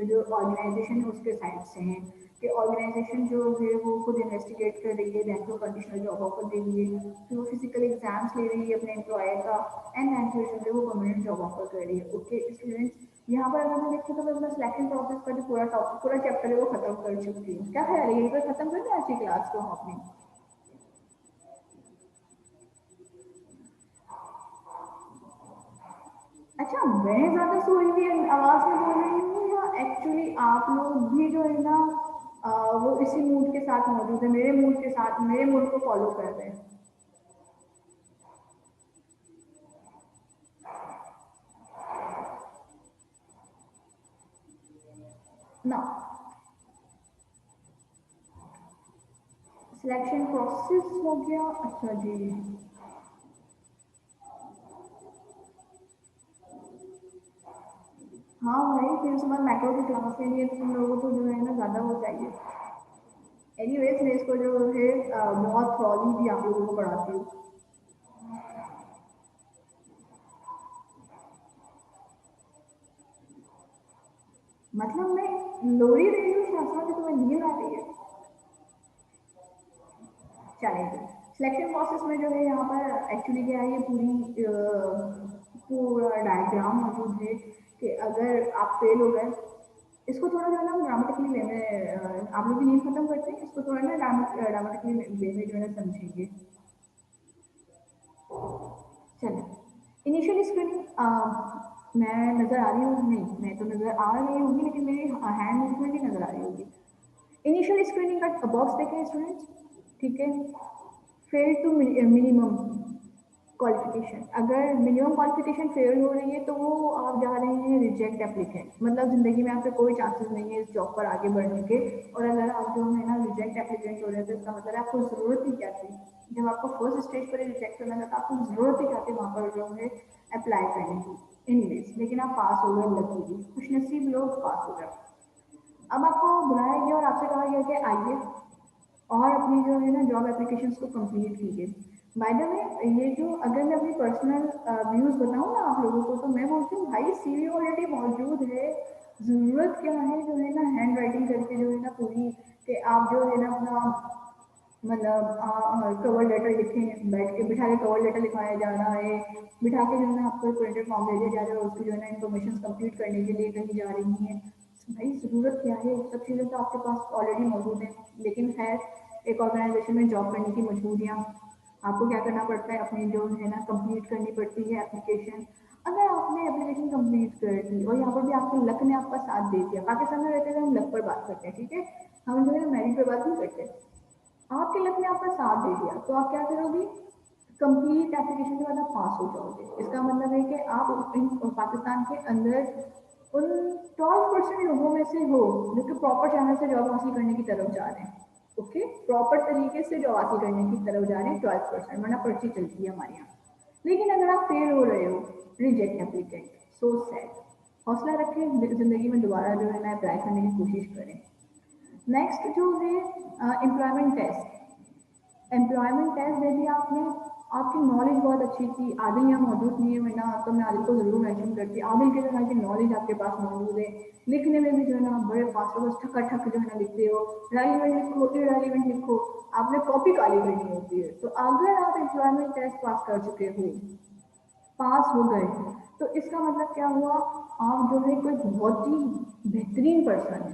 जो ऑर्गेनाइजेशन है उसके साइड से हैं कि ऑर्गेनाइजेशन जो है वो खुद इन्वेस्टिगेट कर रही है, दैन को कंडीशनल जॉब ऑफर दे रही है, फिर वो फिजिकल एग्जाम्स ले रही है अपने एम्प्लॉयर का, एंड दैन फिर जो है वो परमानेंट जॉब ऑफर कर रही है। ओके स्टूडेंट्स, यहाँ पर अगर मैं देखूँ तो मैं अपना सिलेक्शन प्रोसेस का जो पूरा टॉपिक पूरा चैप्टर है वो खत्म कर चुकी हूँ। क्या ख्याल है, यहीं पर खत्म कर दें आज की क्लास को हम अपनी। अच्छा, मैं ज़्यादा सोई हुई आवाज़ में बोल रही हूँ या एक्चुअली आप लोग भी जो है ना वो इसी मूड के साथ मौजूद है, मेरे मूड के साथ, मेरे मूड को फॉलो कर रहे हैं ना। सिलेक्शन प्रोसेस हो गया, अच्छा जी। फिर उसके बाद मैक्रो की क्लास के लिए तुम लोगों को जो है ना ज़्यादा वो चाहिए। एनीवेज मैं इसको जो है बहुत थॉरली भी आप लोगों को पढ़ाती हूँ। मतलब मैं लोरी रही हूँ शास्त्रों की, तुम्हें नींद आ रही है? चलेंगे। सिलेक्शन प्रोसेस में जो है यहाँ पर एक्चुअली क्या है, ये पूरा डायग्राम मौजूद है कि अगर आप फेल हो गए, इसको थोड़ा जो है ना ड्रामेटिकली वे में आप लोग की नींद खत्म करते हैं, इसको थोड़ा ना ड्रामेटिकली वे में जो है समझेंगे। चलिए, इनिशियल स्क्रीनिंग मैं नज़र आ रही हूँ? नहीं, मैं तो नज़र आ रही होगी लेकिन मेरी हैंड मूवमेंट ही नज़र आ रही होगी। इनिशियल स्क्रीनिंग का बॉक्स देखें स्टूडेंट्स, ठीक है। फेल टू मिनिमम क्वालिफिकेशन, अगर मिनिमम क्वालिफिकेशन फेल हो रही है तो वो आप जा रहे हैं रिजेक्ट एप्लीकेंट, मतलब ज़िंदगी में आपके कोई चांसेस नहीं है इस जॉब पर आगे बढ़ने के। और अगर आप जो है ना रिजेक्ट एप्लीकेंट हो रहे हैं तो इसका मतलब आपको ज़रूरत ही क्या थी, जब आपको फर्स्ट स्टेज पर रिजेक्ट होना था तो आपको ज़रूरत ही क्या थी वहाँ पर जो है अप्लाई करने की। एनीवेज, लेकिन आप पास हो गए, लकीली खुशनसीब लोग पास हो गए। अब आपको बुलाया गया और आपसे कहा गया कि आइए और अपनी जो है ना जॉब एप्लीकेशंस को कंप्लीट कीजिए। बाय द वे, ये जो अगर मैं अपनी पर्सनल व्यूज़ बताऊँ ना आप लोगों को, तो मैं बोलती हूँ भाई सीवी ऑलरेडी मौजूद है, ज़रूरत क्या है जो है ना हैंड राइटिंग करके जो है ना पूरी, कि आप जो है ना अपना मतलब कवर लेटर लिखें, बैठ के बिठा के कवर लेटर लिखवाया जा रहा है, बिठा के जो है ना आपको प्रिंटेड फॉर्म भेजा जा रहा है और उसकी जो है ना इन्फॉर्मेशन कंप्लीट करने के लिए कहीं जा रही हैं। भाई ज़रूरत क्या है, सब चीज़ें तो आपके पास ऑलरेडी मौजूद हैं। लेकिन खैर, एक ऑर्गेनाइजेशन में जॉब करने की मजबूरियाँ, आपको क्या करना पड़ता है, अपनी जो है ना कंप्लीट करनी पड़ती है एप्लीकेशन। अगर आपने एप्लीकेशन कंप्लीट कर दी और यहाँ पर भी आपके लक ने आपका साथ दे दिया, पाकिस्तान में रहते हुए हम लक पर बात करते हैं, ठीक है, हम जो है ना मेरिट पर बात नहीं करते। आपके लक ने आपका साथ दे दिया तो आप क्या करोगे, कंप्लीट एप्लीकेशन के बाद आप पास हो जाओगे। इसका मतलब है कि आप इन पाकिस्तान के अंदर उन 12% लोगों में से हो जो कि प्रॉपर चैनल से जॉब हासिल करने की तरफ जा रहे हैं। ओके, प्रॉपर तरीके से जॉब हासिल करने की तरफ जा रहे हैं 12%, वरना पर्ची चलती है हमारे यहाँ। लेकिन अगर आप फेल हो रहे हो, रिजेक्ट एप्लीकेंट, सो सैड। हौसला रखें, जिंदगी में दोबारा जो है ना अप्लाई करने की कोशिश करें। नेक्स्ट जो है एम्प्लॉयमेंट टेस्ट। एम्प्लॉयमेंट टेस्ट दे दिया आपने, आपकी नॉलेज बहुत अच्छी थी, आदिल यहाँ मौजूद नहीं है वरना तो मैं आदिल को जरूर मेंशन करती, आदिल के तरह की नॉलेज आपके पास मौजूद है। लिखने में भी जो है ना आप बड़े फास्ट हो, बस ठक ठक जो है ना लिखते हो, रेलिवेंट लिखो इरेलीवेंट लिखो, आपने कॉपी काली करनी होती है। तो अगर आप एम्प्लॉयमेंट टेस्ट पास कर चुके हो, पास हो गए, तो इसका मतलब क्या हुआ, आप जो है कोई बहुत ही बेहतरीन पर्सन है,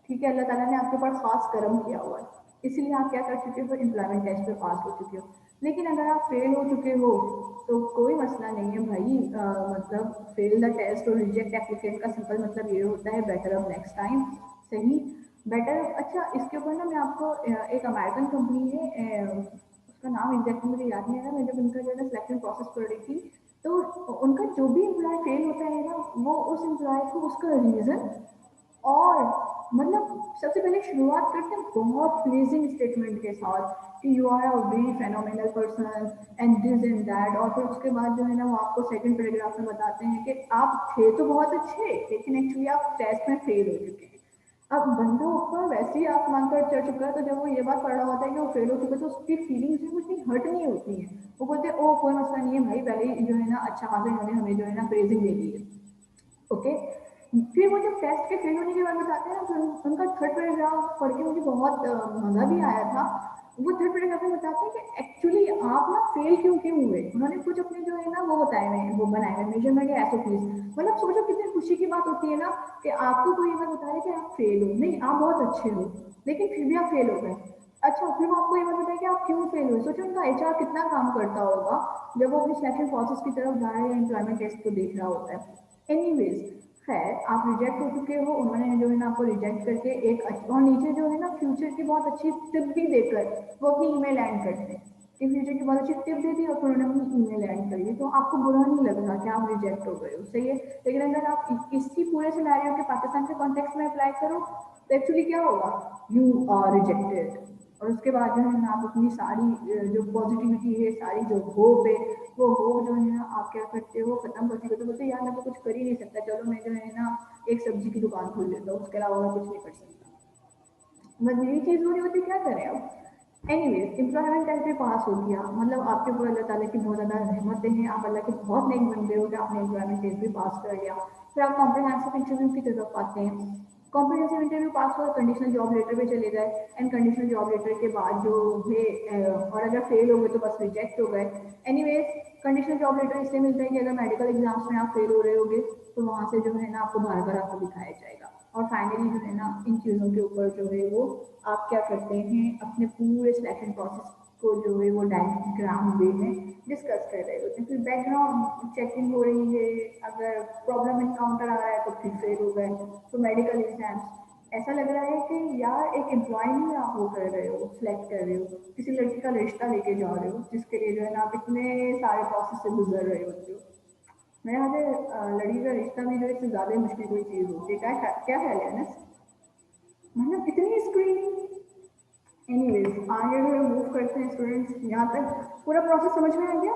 ठीक है, अल्लाह ताला ने आपके पास खास करम किया हुआ है, इसीलिए आप क्या कर चुके हो, एम्प्लॉयमेंट टेस्ट पे पास हो चुके हो। लेकिन अगर आप फेल हो चुके हो तो कोई मसला नहीं है भाई, मतलब फेल द टेस्ट और रिजेक्ट एप्लीकेंट का सिंपल मतलब ये होता है बेटर ऑफ नेक्स्ट टाइम। सही, बेटर। अच्छा, इसके ऊपर ना मैं आपको एक अमेरिकन कंपनी है, उसका नाम एग्जैक्टली मुझे याद नहीं आ रहा, मैं जब उनका जो है ना सिलेक्शन प्रोसेस पढ़ रही थी, तो उनका जो भी एम्प्लॉय फेल होता है ना, वो उस एम्प्लॉय को उसका रीज़न और मतलब सबसे पहले शुरुआत करते हैं बहुत प्लेजिंग स्टेटमेंट के साथ कि you are a very phenomenal person and this and that, और फिर उसके बाद जो है ना वो आपको सेकंड पैराग्राफ में बताते हैं कि आप थे तो बहुत अच्छे लेकिन एक्चुअली आप टेस्ट में फेल हो चुके हैं। अब बंदा ऊपर वैसे ही आसमान पर चढ़ चुका है, तो जब वो ये बात पढ़ रहा होता है कि वो फेल हो चुका है तो उसकी फीलिंग्स भी उतनी हर्ट नहीं होती है। वो बोलते हैं ओ कोई मसला नहीं है भाई, पहले ही जो है ना अच्छा खासा इन्होंने हमें जो है ना प्रेजिंग दे दी है। ओके, फिर वो जब टेस्ट के फेल होने के बाद बताते हैं ना, फिर उनका थर्ड पैराग्राफ पढ़ के मुझे बहुत मज़ा भी आया था। वो थर्ड पैराग्राफ में बताते हैं कि एक्चुअली आप ना फेल क्यों क्यों हुए, उन्होंने कुछ अपने जो है ना वो बताए हुए हैं, वो बनाए हुए मेजरमेंट या एसओपीज। मतलब सोचो कितनी खुशी की बात होती है ना कि आपको कोई अगर बता रहे कि आप फेल हो, नहीं आप बहुत अच्छे हो लेकिन फिर भी आप फेल हो गए। अच्छा, फिर वो आपको ये बात बताया कि आप क्यों फेल हुए। सोचो उनका एचआर कितना काम करता होगा जब वो अपने सिलेक्शन प्रोसेस की तरफ जा रहे हैं या एम्प्लॉयमेंट टेस्ट को देख रहा होता है। एनीवेज, खैर आप रिजेक्ट हो चुके हो, उन्होंने जो है ना आपको रिजेक्ट करके एक और नीचे जो है ना फ्यूचर की बहुत अच्छी टिप भी देकर वो अपनी ईमेल एंड करते हैं कि फ्यूचर की बहुत अच्छी टिप दे दी और फिर उन्होंने अपनी ईमेल एंड कर दी, तो आपको बुरा नहीं लग रहा कि आप रिजेक्ट हो गए हो, सही है। लेकिन अगर आप इसी पूरे सिनेरियो के पाकिस्तान के कॉन्टेक्स्ट में अप्लाई करो तो एक्चुअली क्या होगा, यू आर रिजेक्टेड। और उसके बाद जो है ना आप अपनी सारी जो पॉजिटिविटी है, सारी जो होप है, वो होप जो है ना आप क्या करते हो खत्म करते हो, तो बोलते यार मैं तो कुछ कर ही नहीं सकता, चलो मैं जो है ना एक सब्जी की दुकान खोल लेता हूँ, उसके अलावा मैं कुछ नहीं कर सकता। बस यही चीज़ हो रही होती, क्या करें अब। एनीवेज एम्प्लॉयमेंट टेस्ट भी पास हो गया, मतलब आपके ऊपर अल्लाह ताला की बहुत ज़्यादा रहमतें हैं, आप अल्लाह के बहुत नेक बंदे हो कि आपने एम्प्लॉयमेंट टेस्ट भी पास कर लिया। फिर आप कॉम्प्रिहेंसिव इंटरव्यू की तरफ आते हैं। कॉम्प्रिहेंसिव इंटरव्यू पास हुआ, कंडीशनल जॉब लेटर पे चले गए, एंड कंडीशनल जॉब लेटर के बाद जो है और अगर फेल हो गए तो बस रिजेक्ट हो गए। एनीवेज कंडीशनल जॉब लेटर इसलिए मिलता है कि अगर मेडिकल एग्जाम्स में आप फेल हो रहे होगे तो वहाँ से जो है ना आपको बार बार आपको दिखाया जाएगा। और फाइनली जो है ना इन चीज़ों के ऊपर जो है वो आप क्या करते हैं, अपने पूरे सिलेक्शन प्रोसेस को जो है वो डायग्राम वे में डिस्कस कर रहे होते हैं। फिर बैकग्राउंड चेकिंग हो रही है, अगर प्रॉब्लम इनकाउंटर आ रहा है तो फिर फेल हो गए तो मेडिकल एग्जाम्स। ऐसा लग रहा है कि यार एक एम्प्लॉय नहीं आप वो कर रहे हो, सिलेक्ट कर रहे हो, किसी लड़की का रिश्ता लेके जा रहे हो जिसके लिए जो है ना आप इतने सारे प्रोसेस से गुजर रहे होते हो। मेरे ख्याल से लड़की का रिश्ता भी जो है इससे ज़्यादा मुश्किल कोई चीज़ होती है। क्या ख्याल है ना, मतलब इतनी स्क्रीनिंग। एनीवेज आगे जो है मूव करते हैं स्टूडेंट्स, यहाँ तक पूरा प्रोसेस समझ में आ गया?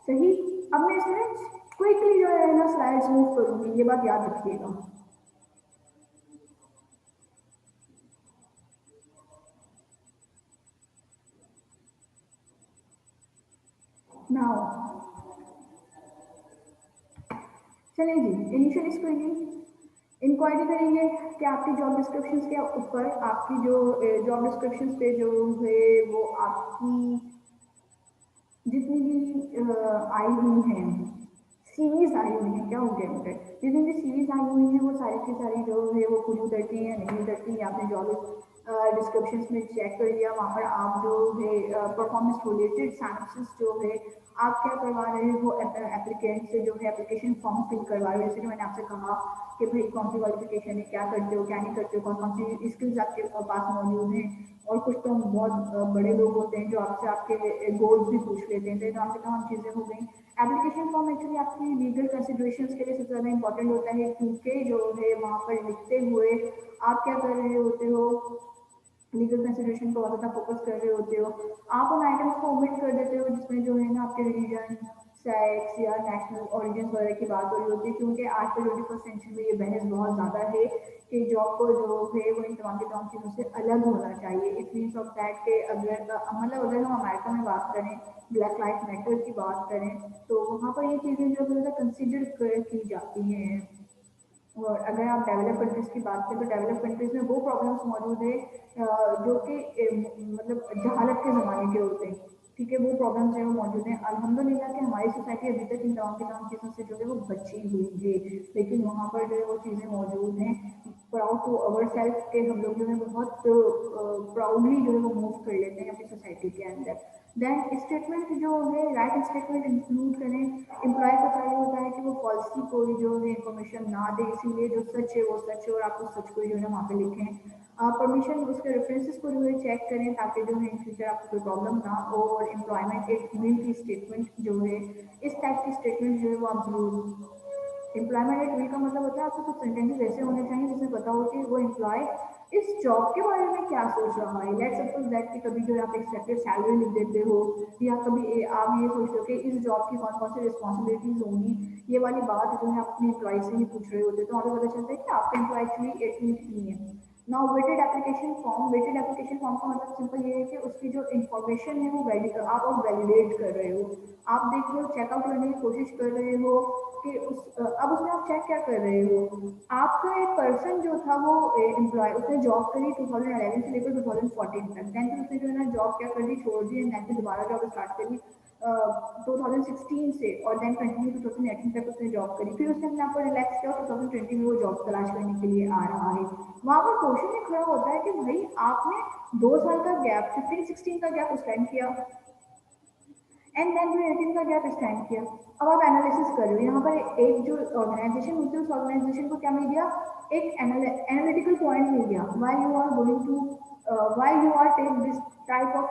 सही। अब मैं स्टूडेंट्स क्विकली जो है ना स्लाइड्स मूव करूँगी, ये बात याद रखिएगा। नाउ चलिए जी, इनिशियल स्क्रीनिंग इंक्वायरी करेंगे कि आपकी जॉब डिस्क्रिप्शंस के ऊपर आपकी जो जॉब डिस्क्रिप्शंस पे जो है वो आपकी जितनी भी आई हुई हैं सीरीज आई हुई हैं, क्या हो गया उनके, जितनी भी सीरीज आई हुई हैं वो सारी की सारी जो है वो पूरी उतरती हैं या नहीं उतरती, आपने जॉब डिस्क्रिप्शन में चेक कर लिया, वहाँ पर आप जो है परफॉर्मेंस रिलेटेड सैम्पल्स जो है आप क्या करवा रहे हो एप्लीकेंट से जो है एप्लीकेशन फॉर्म फिल करवा रहे हो। जैसे कि मैंने आपसे कहा कि भाई कौन सी क्वालिफिकेशन है, क्या करते हो क्या नहीं करते हो, कौन कौन सी स्किल्स आपके पास मौजूद हैं। और कुछ तो बहुत बड़े लोग होते हैं जो आपसे आपके गोल्स भी पूछ लेते हैं, तो काम से तमाम चीज़ें हो गई। एप्लीकेशन फॉर्म एक्चुअली आपकी लीगल कंसिडरेशन के लिए सबसे ज़्यादा इंपॉर्टेंट होता है, क्योंकि जो है वहाँ पर लिखते हुए आप क्या कर रहे होते हो, लीगल कंसिडरेशन को बहुत ज़्यादा फोकस कर रहे होते हो। आप उन आइटम्स को ओमिट कर देते हो जिसमें जो है ना आपके रिलीजन, सेक्स या नेशनल ओरिजिन वगैरह की बात हो रही होती है, क्योंकि आज के 21st सेंचुरी में ये बहस बहुत ज़्यादा है कि जॉब को जो है वो इन तमाम की तमाम चीज़ों से अलग होना चाहिए। इट मीन्स ऑफ दैट के अगर मतलब अगर हम अमेरिका में बात करें, ब्लैक लाइफ मैटर की बात करें, तो वहाँ पर ये चीज़ें जो है कंसिडर की जाती हैं। और अगर आप डेवलप कंट्रीज़ की बात करें तो डेवलप कंट्रीज़ में वो प्रॉब्लम्स मौजूद है जो कि मतलब जहालत के ज़माने के होते हैं। ठीक है, वो प्रॉब्लम्स जो है वो मौजूद हैं। अल्हम्दुलिल्लाह कि हमारी सोसाइटी अभी तक इन तमाम की तमाम चीज़ों से जो है वो बची हुई है, लेकिन वहाँ पर जो है वो चीज़ें मौजूद हैं। प्राउड टू अवर सेल्फ के हम लोग जो है बहुत प्राउडली जो है वो मूव कर लेते हैं अपनी सोसाइटी के अंदर। देन स्टेटमेंट जो है राइट स्टेटमेंट इंक्लूड करें। एम्प्लॉय को चाहिए होता है कि वो फॉल्सली कोई जो है इन्फॉर्मेशन ना दे, इसीलिए जो सच है वो सच है और आप उस सच को जो है ना वहाँ पे लिखें। परमिशन उसके रेफरेंसेस को जो है चेक करें ताकि जो है इन फ्यूचर आपको कोई प्रॉब्लम ना हो। और एम्प्लॉयमेंट एक विल की स्टेटमेंट जो है इस टाइप की स्टेटमेंट जो है वो आप जरूर। एम्प्लॉयमेंट एट विल का मतलब होता है आपको कुछ सेंटेंसेस ऐसे होने चाहिए जिसमें पता हो कि वो एम्प्लॉय इस जॉब के बारे में क्या सोच रहा है। लेट्स सपोज दैट कि कभी जो आप एक्सपेक्टेड सैलरी लिख देते हो, या कभी आप ये सोचते हो कि इस जॉब की कौन कौन सी रिस्पॉन्सिबिलिटीज होंगी, ये वाली बात जो है आप अपने एम्प्लॉय से ही पूछ रहे होते, तो हमें पता चलता है कि आपका एम्प्लॉय एक्चुअली एट नहीं है। Now weighted application form, weighted application form का मतलब सिंपल ये है कि उसकी जो इन्फॉर्मेशन है वो आप वैलिडेट कर रहे हो। आप देख रहे हो, चेकआउट करने की कोशिश कर रहे हो कि अब उसमें आप चेक क्या कर रहे हो। आपका एक पर्सन जो था वो एम्प्लॉय, उसने जॉब करी 2011 से लेकर 2014 तक, देन फिर उसने जो है ना जॉब क्या कर दी, छोड़ दी, एंड देन फिर दोबारा जॉब स्टार्ट करी 2016 से, और देन कंटिन्यू 2018 तक उसने जॉब करी। फिर उसने अपने आप को रिलैक्स किया और 2020 में वो जॉब तलाश करने के लिए आ रहा है। वहाँ पर क्वेश्चन ये खड़ा होता है कि भाई आपने 2 साल का गैप 15-16 का गैप स्पेंड किया, एंड देन जो 18 का गैप स्टैंड किया। अब आप एनालिसिस कर रहे हो, यहाँ पर एक जो ऑर्गेनाइजेशन होती है उस ऑर्गेनाइजेशन को क्या मिल गया, एक एनालिटिकल पॉइंट मिल गया, why you are going to why you are take this type of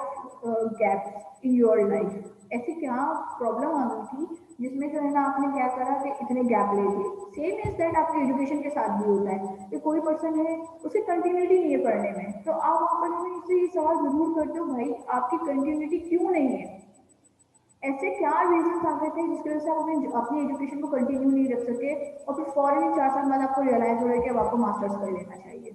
gap in your life. ऐसी क्या प्रॉब्लम आ गई थी जिसमें जो है ना आपने क्या करा कि इतने गैप ले लिए। सेम इज दैट आपके एजुकेशन के साथ भी होता है कि कोई पर्सन है उसे कंटिन्यूटी नहीं है पढ़ने में, तो आप वहाँ पर इससे ये सवाल जरूर करते हो भाई आपकी कंटिन्यूटी क्यों नहीं है। ऐसे क्या रीजन आ गए थे जिसकी वजह से आप अपनी एजुकेशन को कंटिन्यू नहीं रख सके और फिर फौरन ही 4 साल बाद आपको रियलाइज हो रहा है कि अब आपको मास्टर्स कर लेना चाहिए?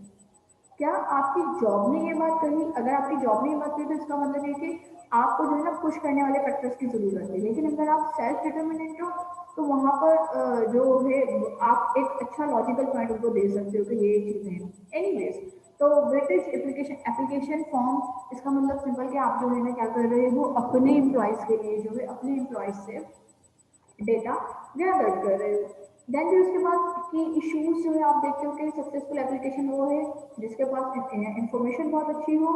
क्या आपकी जॉब ने ये बात कही? अगर आपकी जॉब ने ये बात कही तो इसका मतलब ये कि आपको जो है ना पुश करने वाले फैक्टर्स की जरूरत है, लेकिन अगर आप सेल्फ डिटर्मिनेट हो तो वहां पर जो है आप एक अच्छा लॉजिकल पॉइंट उनको दे सकते हो कि ये चीजें हैं। एनीवेज, तो ब्रिटिश एप्लीकेशन एप्लीकेशन फॉर्म, इसका मतलब सिंपल कि आप जो है ना क्या कर रहे हो, अपने एम्प्लॉयज के लिए जो है अपने एम्प्लॉयज से डेटा गैदर कर रहे हो। देन फिर उसके बाद की इश्यूज जो है आप देखते हो कि सक्सेसफुल एप्लीकेशन वो है जिसके पास इंफॉर्मेशन बहुत अच्छी हो,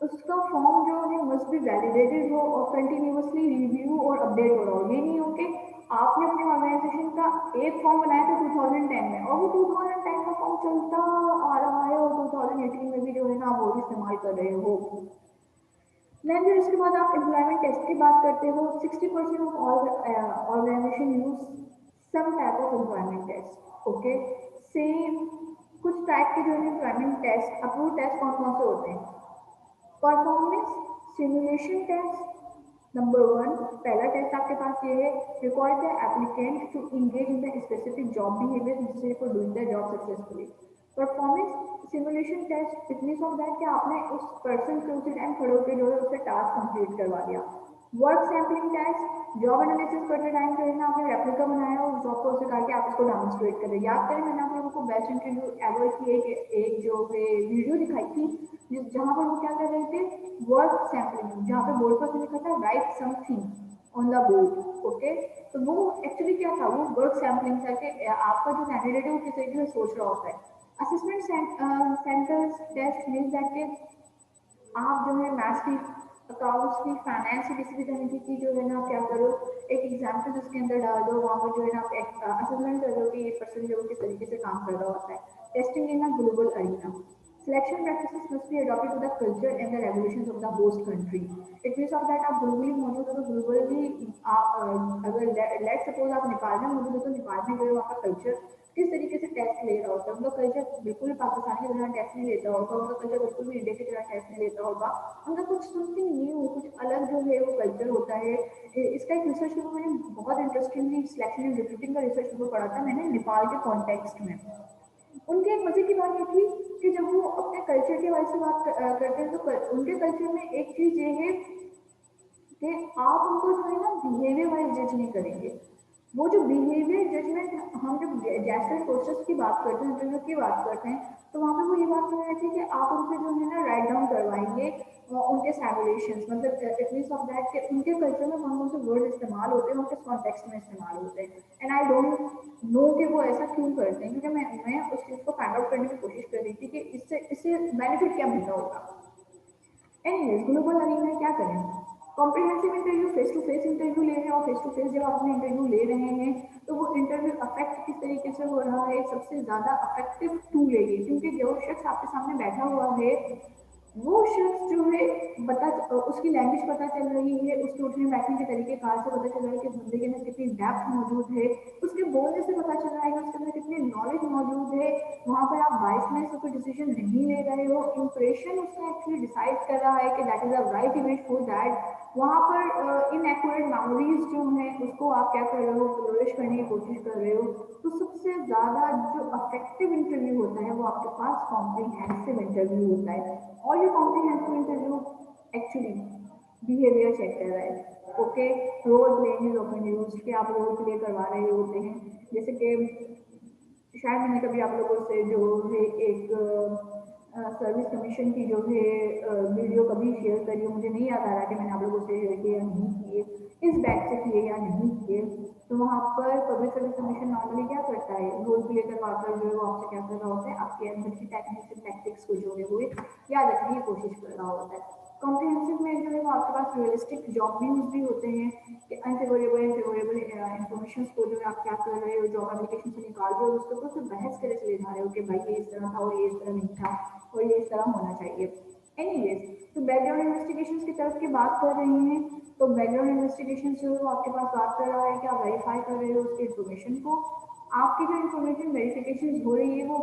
उसका फॉर्म जो है मस्ट बी वैलिडेटेड हो और कंटिन्यूअसली रिव्यू और अपडेट हो रहा हो। ये नहीं हो कि आपने अपने ऑर्गेनाइजेशन का एक फॉर्म बनाया था 2010 में और वो 2010 का फॉर्म चलता आ रहा है और 2018 में भी जो है ना आप वो भी इस्तेमाल कर रहे हो। देन फिर उसके बाद आप एम्प्लॉयमेंट टेस्ट की बात करते हो। 60% of organisation use some type of employment test. Okay, same कुछ टाइप के जो है एम्प्लॉयमेंट टेस्ट, अप्रूव टेस्ट कौन कौन से होते हैं? Performance simulation test number one. पहला टेस्ट आपके पास ये है, require the applicant to engage in the specific job behaviour necessary for doing the job successfully. Performance simulation test it means of that कि आपने उस पर्सन से उसी टाइम खड़े होकर जो है उससे टास्क कंप्लीट करवा दिया। Work sampling test, job analysis करते टाइम जो है ना आपने रेप्लिका बनाया और जॉब को उसे करके आप उसको डेमोन्स्ट्रेट करें। याद करें मैंने आप लोगों को बेस्ट इंटरव्यू एवर की एक जो है वीडियो दिखाई थी जहाँ पर वो क्या कर रहे थे, वर्क सैम्पलिंग, जहाँ पे बोर्ड पर लिखा था right something on the board. Okay, तो वो एक्चुअली क्या था, वो वर्क सैम्पलिंग था कि आपका जो कैंडिडेट है वो किस तरीके से सोच रहा होता है। Assessment centres test means that के आप जो है मैथ्स की, अकाउंट्स की, फाइनेंस की, किसी भी तरीके की जो है ना आप क्या करो, एक एग्जाम्पल उसके अंदर डाल दो, वहाँ पर जो है ना आप एक असेसमेंट कर दो कि ये पर्सन जो किस तरीके से काम कर रहा होता है। Testing in a global arena, selection practices must be adapted to the culture and the regulations of the host country. It means of that आप ग्लोबली मौजूद हो तो ग्लोबली, अगर लेट सपोज आप नेपाल में मौजूद हो तो नेपाल में जो है वहाँ का कल्चर किस तरीके से टेस्ट ले रहा होता है। उनका कल्चर बिल्कुल पाकिस्तान की तरह टेस्ट नहीं लेता होगा, उनका कल्चर बिल्कुल भी इंडिया की तरह टेस्ट नहीं लेता होगा। उनका कुछ समथिंग न्यू, कुछ अलग जो है वो कल्चर होता है। इसका एक रिसर्च पेपर मैंने बहुत इंटरेस्टिंगली सिलेक्शन एंड रिक्रूटिंग का रिसर्च पेपर पढ़ा था मैंने नेपाल के कॉन्टेक्स्ट में। उनके एक मजे की बात ये थी कि जब वो अपने कल्चर के बारे में बात करते हैं तो उनके कल्चर में एक चीज ये है कि आप उनको जो है ना बिहेवियर वाइज जज नहीं करेंगे। वो जो बिहेवियर जजमेंट, हम जब जैसे प्रोसेस की बात करते हैं, इंटरव्यू की बात करते हैं, तो वहाँ पे वो ये बात कर रहे थे कि आप उनसे जो है ना राइट डाउन करवाएंगे उनके सैमुलेशन, मतलब इट मीन्स ऑफ दैट कि उनके कल्चर में कौन कौन से वर्ड इस्तेमाल होते हैं और किस कॉन्टेक्स्ट में इस्तेमाल होते हैं। एंड आई डोंट नो कि वो ऐसा क्यों करते हैं, क्योंकि मैं उस चीज़ को फाइंड आउट करने की कोशिश कर रही थी कि इससे इससे बेनिफिट क्या मिलता होगा। एनीवेज, ग्लोबल अरीना में क्या करें, comprehensive interview, face to face interview ले रहे हैं और फेस टू फेस जब आप अपने इंटरव्यू ले रहे हैं तो वो इंटरव्यू अफेक्ट किस तरीके से हो रहा है, सबसे ज़्यादा अफेक्टिव टूल है ये, क्योंकि जो शख्स आपके सामने बैठा हुआ है वो शख्स जो है बता, उसकी लैंग्वेज पता चल रही है, उसके उठने बैठने के तरीके कार से पता चल रहा है कि बंदे के अंदर कितनी डेप्थ मौजूद है, उसके बोलने से पता चल रहा है कि उसके अंदर कितनी नॉलेज मौजूद है। वहाँ पर आप बाइसनेस कोई डिसीजन नहीं ले रहे हो, इंप्रेशन उसने एक्चुअली डिसाइड कर रहा है कि that is a right image for that. वहाँ पर इनएक्यूरेट मेमोरीज जो है उसको आप क्या कर रहे हो, फ्लोरिश करने की कोशिश कर रहे हो। तो सबसे ज़्यादा जो अफेक्टिव इंटरव्यू होता है वो आपके पास कॉम्प्रिहेंसिव इंटरव्यू होता है। और ये comprehensive interview actually behaviour check कर रहा है। Okay, role playing is often used कि आप रोल प्ले करवा रहे होते हैं, जैसे कि शायद मैंने कभी आप लोगों से जो है एक सर्विस कमीशन की जो है वीडियो कभी शेयर करी हो, मुझे नहीं याद आ रहा कि मैंने आप लोगों से शेयर किए या नहीं किए, इस बैच से किए या नहीं किए। तो वहाँ पर पब्लिक सर्विस कमीशन नॉर्मली क्या करता है, रोल प्ले करवाकर जो है वो आपसे क्या कर रहा होता है, आपके अंदर की टेक्निक्स एंड टैक्टिक्स को जो है वो याद रखने की कोशिश कर रहा होता है। कॉम्प्रिहेंसिव में जो है वो आपके पास रियलिस्टिक जॉब न्यूज भी होते हैं कि अनफेवरेबल इनफेवरेबल इन्फॉर्मेशन को जो है आप क्या कर रहे हो, जॉब एप्लीकेशन से निकाल रहे हो, उसके ऊपर फिर बहस करे चले जा रहे हो कि भाई ये इस तरह था और ये इस तरह नहीं था और ये इस तरह होना चाहिए। एनीवेज, तो बैकग्राउंड इन्वेस्टिगेशन की तरफ की बात कर रहे हैं, तो बैकग्राउंड इन्वेस्टिगेशन जो है वो आपके पास बात कर रहा है कि आप वेरीफाई कर रहे हो उसकी इन्फॉर्मेशन को। आपकी जो इन्फॉर्मेशन वेरिफिकेशन हो रही है वो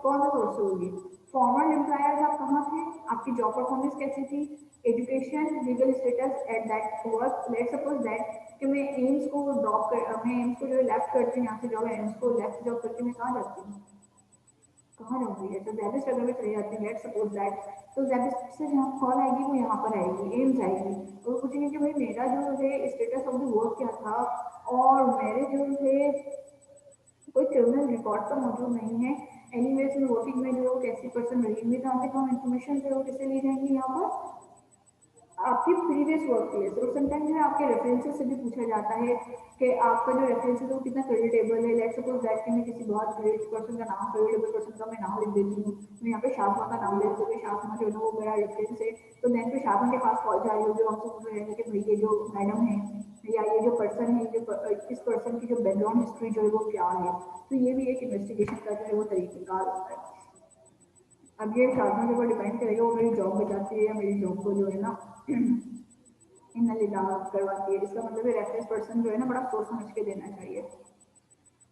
कौन सा सोर्स होगी, फॉर्मर एम्प्लॉयर्स आप कहाँ थे, आपकी जॉब परफॉर्मेंस कैसी थी, education, legal status at that work. Let suppose that कि मैं एम्स को ड्रॉप कर मैं एम्स को जो है लेफ्ट करती हूँ, यहाँ से जॉब एम्स को लेफ्ट जॉब करके मैं कहाँ जाती हूँ, कहाँ जाऊँगी? तो जैबिस्ट अगर मैं चली जाती हूँ, लेट सपोज दैट, तो जैबिस्ट से जहाँ कॉल आएगी वो यहाँ पर आएगी, एम्स आएगी, और पूछेंगे कि भाई मेरा जो है स्टेटस ऑफ द वर्क क्या था, और मेरे जो है कोई क्रिमिनल रिकॉर्ड तो मौजूद नहीं है, एनीवेज में वर्किंग में जो कैसी पर्सन रही हुई, जहाँ तक हम इन्फॉर्मेशन जो है वो किससे ली जाएंगी यहाँ पर, आपकी प्रीवियस वर्क प्लेस। और समटाइम्स में आपके रेफरेंसेस से भी पूछा जाता है कि आपका जो रेफरेंस है वो कितना क्रेडिटेबल है। लेट्स सपोज दैट कि मैं किसी बहुत ग्रेट पर्सन का नाम, क्रेडिटेबल पर्सन का मैं नाम लिख देती हूँ, मैं यहाँ पे शासमा का नाम लिख दूँगी, शासमा जो है ना वो मेरा रेफरेंस है, तो देन फिर शासमा के पास कॉल जा रही होगी, हमसे पूछ रहे हैं कि भाई ये जो मैडम है या ये जो पर्सन है, इस पर्सन की जो बैकग्राउंड हिस्ट्री जो है वो क्या है। तो ये भी एक इन्वेस्टिगेशन का जो है वो तरीकेकार होता है। अब ये शासमा के ऊपर डिपेंड करेगा वो मेरी जॉब बचाती है या मेरी जॉब को जो है ना इनलिदा करवाती है। इसका मतलब है रेफरेंस पर्सन जो है ना बड़ा सोच समझ के देना चाहिए।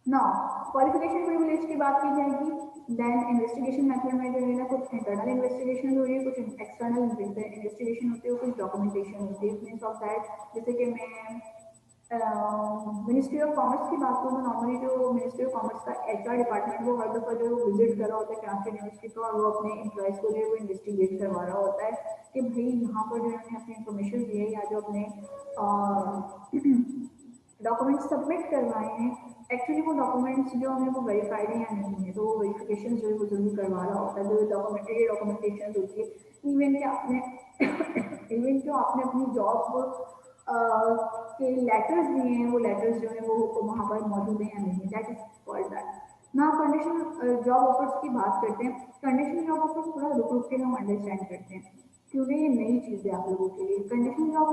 नाउ क्वालिफिकेशन प्रिविलेज की बात की जाएगी, देन इन्वेस्टिगेशन मेथड में जो है ना कुछ इंटरनल इन्वेस्टिगेशन हो रही है, कुछ एक्सटर्नल इन्वेस्टिगेशन होती है, कुछ डॉक्यूमेंटेशन होती है। मीन्स ऑफ दैट जैसे कि मैं मिनिस्ट्री ऑफ कॉमर्स की बात करूँ तो नॉर्मली जो मिनिस्ट्री ऑफ कॉमर्स का एचआर डिपार्टमेंट वो हर दफ़ा जो विजिट कर रहा होता है क्रांति यूनिवर्सिटी को, और वो अपने एम्प्लॉयज़ को जो है वो इन्वेस्टिगेट करवा रहा होता है कि भाई यहाँ पर जो है अपनी इन्फॉर्मेशन दी है या जो अपने डॉक्यूमेंट सबमिट करवाए हैं, एक्चुअली वो डॉक्यूमेंट्स जो हैं वो वेरीफाइड हैं या नहीं है, तो वो वेरिफिकेशन जो है वो जरूर करवा रहा होता है। जो डॉक्यूमेंटेशन होती है, इवन कि आपने इवन जो आपने अपनी जॉब के लेटर्स दिए हैं, वो लेटर्स जो है वो वहाँ पर मौजूद हैं या नहीं, दैट इज कॉल्ड दैट। ना कंडीशनल जॉब ऑफर्स की बात करते हैं। कंडीशनल जॉब ऑफर्स थोड़ा रुक रुक के हम अंडरस्टैंड करते हैं क्योंकि ये नई चीज़ है आप लोगों के लिए। Conditional job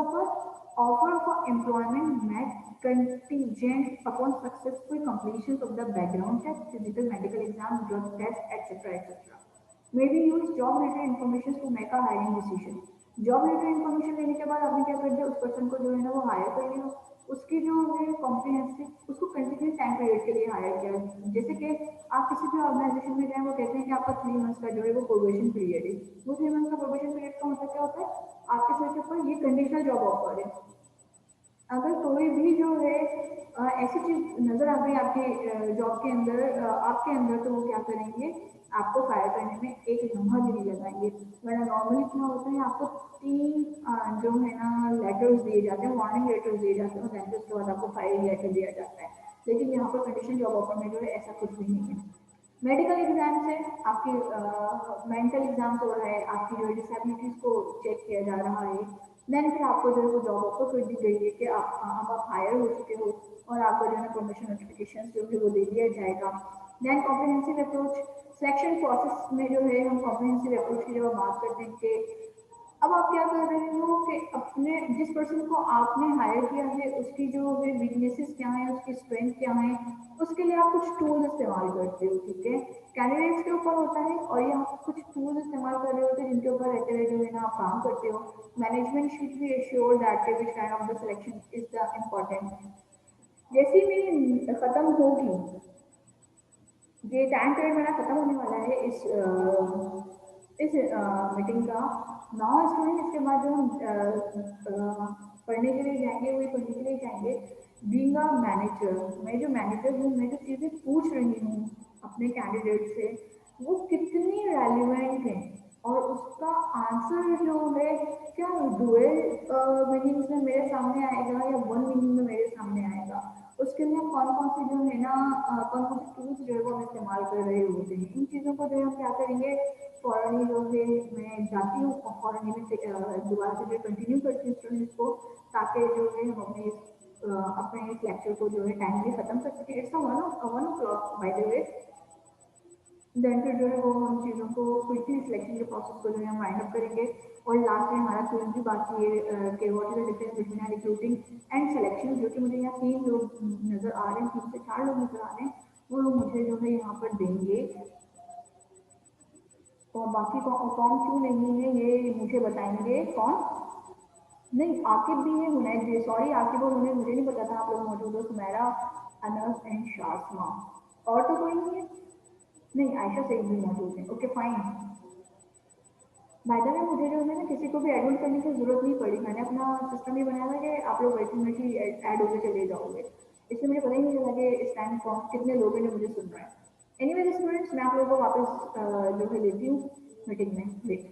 offer for employment met contingent upon successful completion of the background check, physical medical exam, drug test, etc. etc. Maybe use job related information to make a hiring decision. Job related information लेने के बाद आपने क्या कर दिया, उस person को जो है ना वो हायर कर लिया, उसकी जो है कॉम्प्रिहेंसिव उसको कंटिन्यूस टाइम पीरियड के लिए हायर किया। जैसे कि आप किसी भी ऑर्गेनाइजेशन में जाए वो कहते हैं कि आपका 3 मंथ्स का जो है वो प्रोबेशन पीरियड है। वो 3 मंथ्स का प्रोबेशन पीरियड का मतलब क्या होता है, आपके सिर के ऊपर ये कंडीशनल जॉब ऑफर है। अगर कोई भी जो है ऐसी चीज नजर आ गई आपके जॉब के अंदर, आपके अंदर, तो वो क्या करेंगे, आपको फायर करने में एक लम्हा भी नहीं लगाएंगे। वरना नॉर्मली क्या होता है, आपको 3 जो है ना लेटर्स दिए जाते हैं, वार्निंग लेटर्स दिए जाते हैं, देन उसके बाद आपको फायर लेटर दिया जाता है। लेकिन यहाँ पर कंडीशन जॉब ऑफर में जो है ऐसा कुछ भी नहीं है। मेडिकल एग्जाम से आपकी मेंटल एग्जाम्स हो रहा है, आपकी जो डिसेबिलिटीज को चेक किया जा रहा है, देन फिर आपको जो है वो जॉब ऑफर कर दी गई है कि आप हायर हो चुके हो और आपको जो है ना प्रमोशन नोटिफिकेशन जो है वो दे दिया जाएगा। Then comprehensive approach selection process में जो है हम कॉम्प्रिहेंसिव अप्रोच की जब बात करते हैं कि अब आप क्या कर रहे हो कि अपने जिस पर्सन को आपने हायर किया है उसकी जो है वीकनेसेस क्या है, उसकी स्ट्रेंथ क्या है, उसके लिए आप कुछ टूल्स इस्तेमाल करते हो। ठीक है, कैंडिडेट्स के ऊपर होता है और ये आप कुछ टूल्स इस्तेमाल कर रहे होते हैं जिनके ऊपर रहते हुए जो है ना आप काम करते हो। Management should be assure that which kind of the selection is the important. जैसे ही मेरी खत्म होगी, ये टाइम पीरियड मेरा खत्म होने वाला है इस मीटिंग का। 9 स्टूडेंट इसके बाद जो हम पढ़ने के लिए जाएंगे, वही पढ़ने के लिए जाएंगे। बीइंग अ मैनेजर, मैं जो मैनेजर हूँ, मैं जो चीज़ें पूछ रही हूँ अपने कैंडिडेट से वो कितनी रेलिवेंट है, और उसका आंसर जो है क्या डुअल मीनिंग्स में मेरे सामने आएगा या वन मीनिंग में मेरे सामने आएगा। उसके लिए हम कौन कौन से जो है ना कौन कौन से टूल्स जो है वो हम इस्तेमाल कर रहे होते हैं, इन चीज़ों को जो है हम क्या करेंगे, फॉरन जो है मैं जाती हूँ और फॉरन में से दोबारा से जो कंटिन्यू करती हूँ स्टूडेंट्स को, ताकि जो है हम अपने इस लेक्चर को जो है टाइमली खत्म कर सकें। It's 1 o'clock by the way. Then फिर जो है वो हम चीज़ों को क्विकली सिलेक्शन के प्रोसेस को जो है हम वाइंड अप करेंगे। और लास्ट में हमारा क्विज भी बाकी है कि what is the difference between recruiting and selection, जो कि मुझे यहाँ 3 लोग नजर आ रहे हैं, 3 से 4 लोग नजर आ रहे हैं, वो मुझे जो है यहाँ पर देंगे। और बाकी कौन क्यों नहीं है ये मुझे बताएंगे कौन। नहीं, आकिब भी है, हुनैद भी है। सॉरी आकिब और हुनैद, मुझे नहीं पता था आप लोग मौजूद हो। सुमेरा, अनस एंड शासमा, और तो कोई नहीं है। नहीं, आयशा सईद भी मौजूद है। Okay fine. बाय द वे मुझे जो है ना किसी को भी एड करने की ज़रूरत नहीं पड़ी। मैंने अपना सिस्टम ये बनाया था कि आप लोग अल्टीमेटली ऐड होके चले जाओगे। इसलिए मुझे पता ही नहीं चला कि इस टाइम कौन कितने लोग हैं जो मुझे सुन रहे हैं। एनीवेज़ स्टूडेंट्स, मैं आप लोगों को वापस जो है लेती हूँ मीटिंग में। वेट